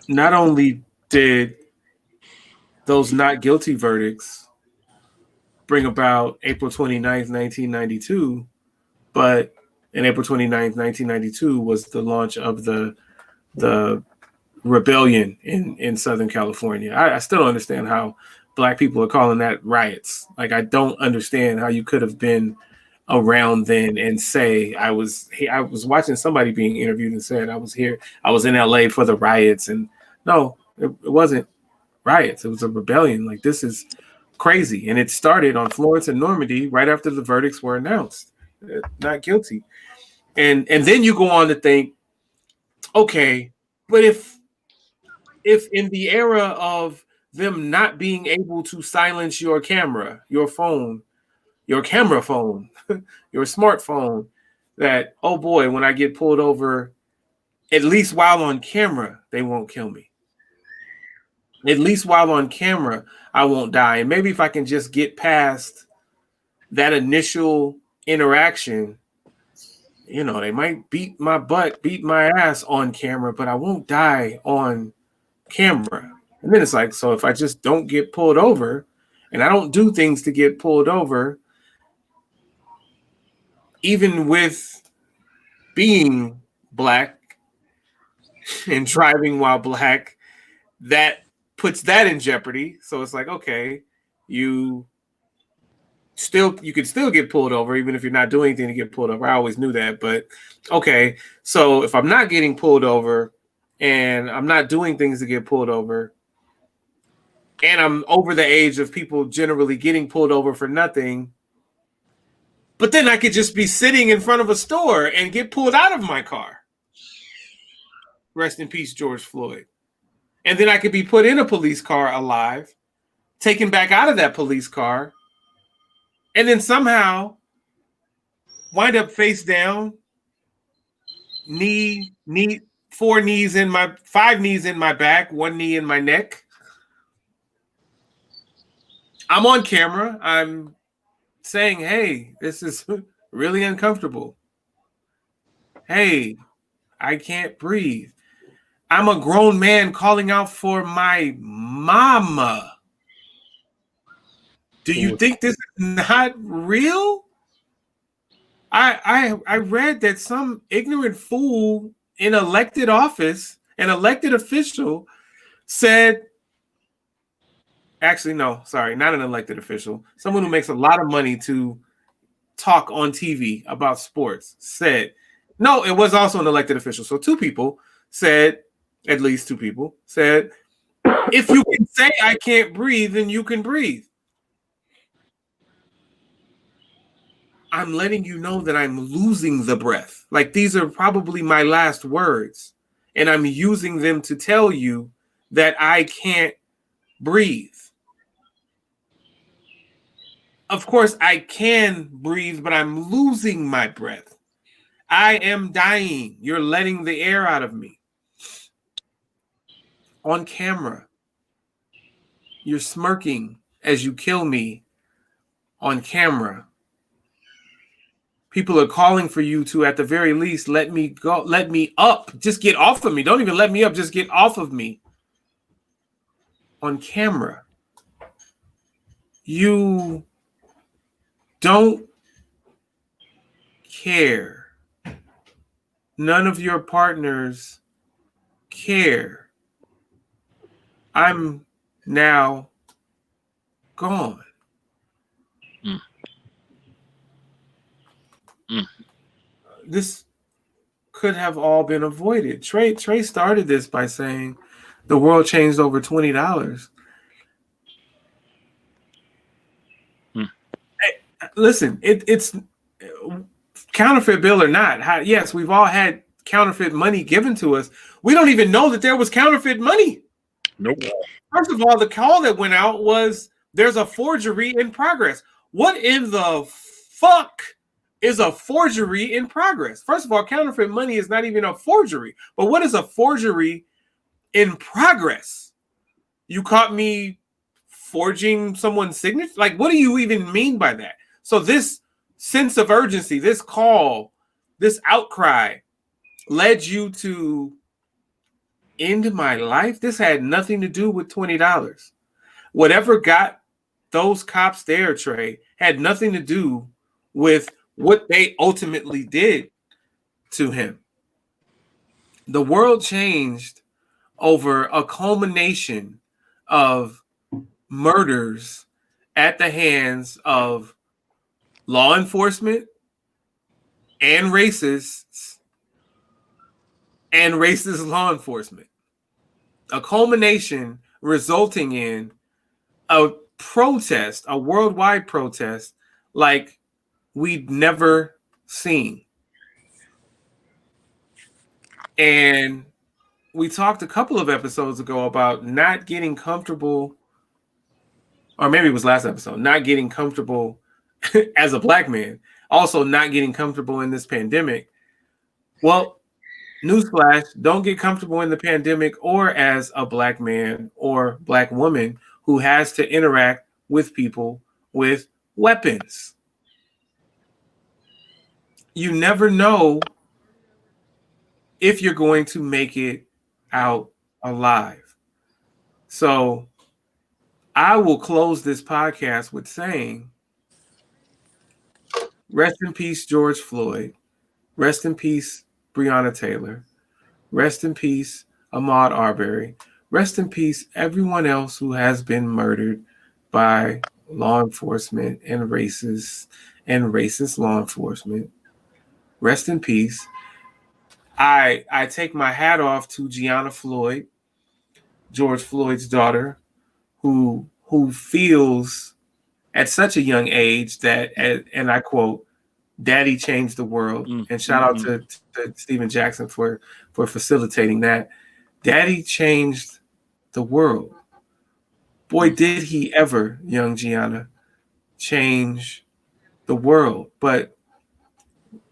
not only did those not guilty verdicts bring about April 29th, 1992, but in April 29th, 1992 was the launch of the rebellion in Southern California. I still don't understand how black people are calling that riots. Like, I don't understand how you could have been around then and say I was watching somebody being interviewed and said I was in LA for the riots, and no, it wasn't riots. It was a rebellion. Like, this is crazy. And it started on Florence and Normandy right after the verdicts were announced, not guilty. And then you go on to think, okay, but if in the era of them not being able to silence your camera, your phone, your camera phone, your smartphone, that, oh boy, when I get pulled over, at least while on camera, they won't kill me. At least while on camera, I won't die. And maybe if I can just get past that initial interaction, you know, they might beat my butt, beat my ass on camera, but I won't die on camera. And then it's like, so if I just don't get pulled over and I don't do things to get pulled over, even with being black and driving while black, that puts that in jeopardy. So it's like, okay, you can still get pulled over even if you're not doing anything to get pulled over. I always knew that, but okay. So if I'm not getting pulled over and I'm not doing things to get pulled over, and I'm over the age of people generally getting pulled over for nothing, but then I could just be sitting in front of a store and get pulled out of my car. Rest in peace, George Floyd. And then I could be put in a police car alive, taken back out of that police car, and then somehow wind up face down, five knees in my back, one knee in my neck. I'm on camera. I'm saying, hey, this is really uncomfortable. Hey, I can't breathe. I'm a grown man calling out for my mama. Do you think this is not real? I read that some ignorant fool in elected office, an elected official, said, actually, no, sorry, not an elected official, someone who makes a lot of money to talk on TV about sports, said, no, it was also an elected official. So two people said, at least two people said, if you can say I can't breathe, then you can breathe. I'm letting you know that I'm losing the breath. Like, these are probably my last words, and I'm using them to tell you that I can't breathe. of course, I can breathe, but I'm losing my breath. I am dying. You're letting the air out of me. On camera. You're smirking as you kill me on camera. People are calling for you to, at the very least, let me go, let me up. Just get off of me. Don't even let me up. Just get off of me. On camera. You don't care. None of your partners care. I'm now gone. This could have all been avoided. Trey started this by saying the world changed over $20. Hey, listen, it's counterfeit bill or not. Yes, we've all had counterfeit money given to us. We don't even know that there was counterfeit money. Nope. First of all, the call that went out was there's a forgery in progress. What in the fuck is a forgery in progress? First of all, counterfeit money is not even a forgery. But what is a forgery in progress? You caught me forging someone's signature? Like, what do you even mean by that? So this sense of urgency, this call, this outcry led you to end my life? This had nothing to do with $20. Whatever got those cops there, Trey, had nothing to do with what they ultimately did to him. The world changed over a culmination of murders at the hands of law enforcement and racists and racist law enforcement. A culmination resulting in a protest, a worldwide protest like we'd never seen. And we talked a couple of episodes ago about not getting comfortable, or maybe it was last episode, not getting comfortable as a black man, also not getting comfortable in this pandemic. Well, newsflash, don't get comfortable in the pandemic or as a black man or black woman who has to interact with people with weapons. You never know if you're going to make it out alive. So I will close this podcast with saying, rest in peace, George Floyd. Rest in peace, Breonna Taylor. Rest in peace, Ahmaud Arberry. Rest in peace, everyone else who has been murdered by law enforcement and racist law enforcement. Rest in peace. I take my hat off to Gianna Floyd, George Floyd's daughter, who feels at such a young age that, and I quote, "Daddy changed the world." And shout out to Stephen Jackson for facilitating that. Daddy changed the world. Boy, did he ever, young Gianna, change the world. But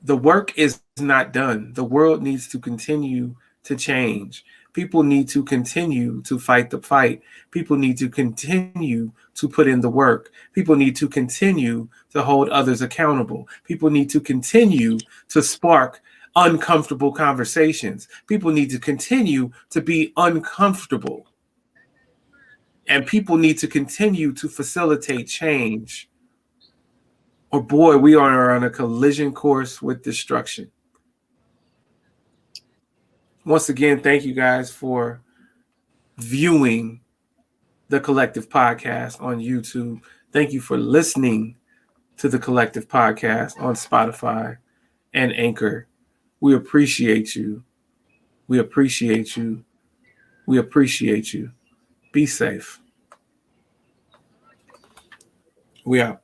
the work is not done. The world needs to continue to change. People need to continue to fight the fight. People need to continue to put in the work. People need to continue to hold others accountable. People need to continue to spark uncomfortable conversations. People need to continue to be uncomfortable. And people need to continue to facilitate change. Or boy, we are on a collision course with destruction. Once again, thank you guys for viewing the Collective Podcast on YouTube. Thank you for listening to the Collective Podcast on Spotify and Anchor. We appreciate you. We appreciate you. We appreciate you. Be safe. We out.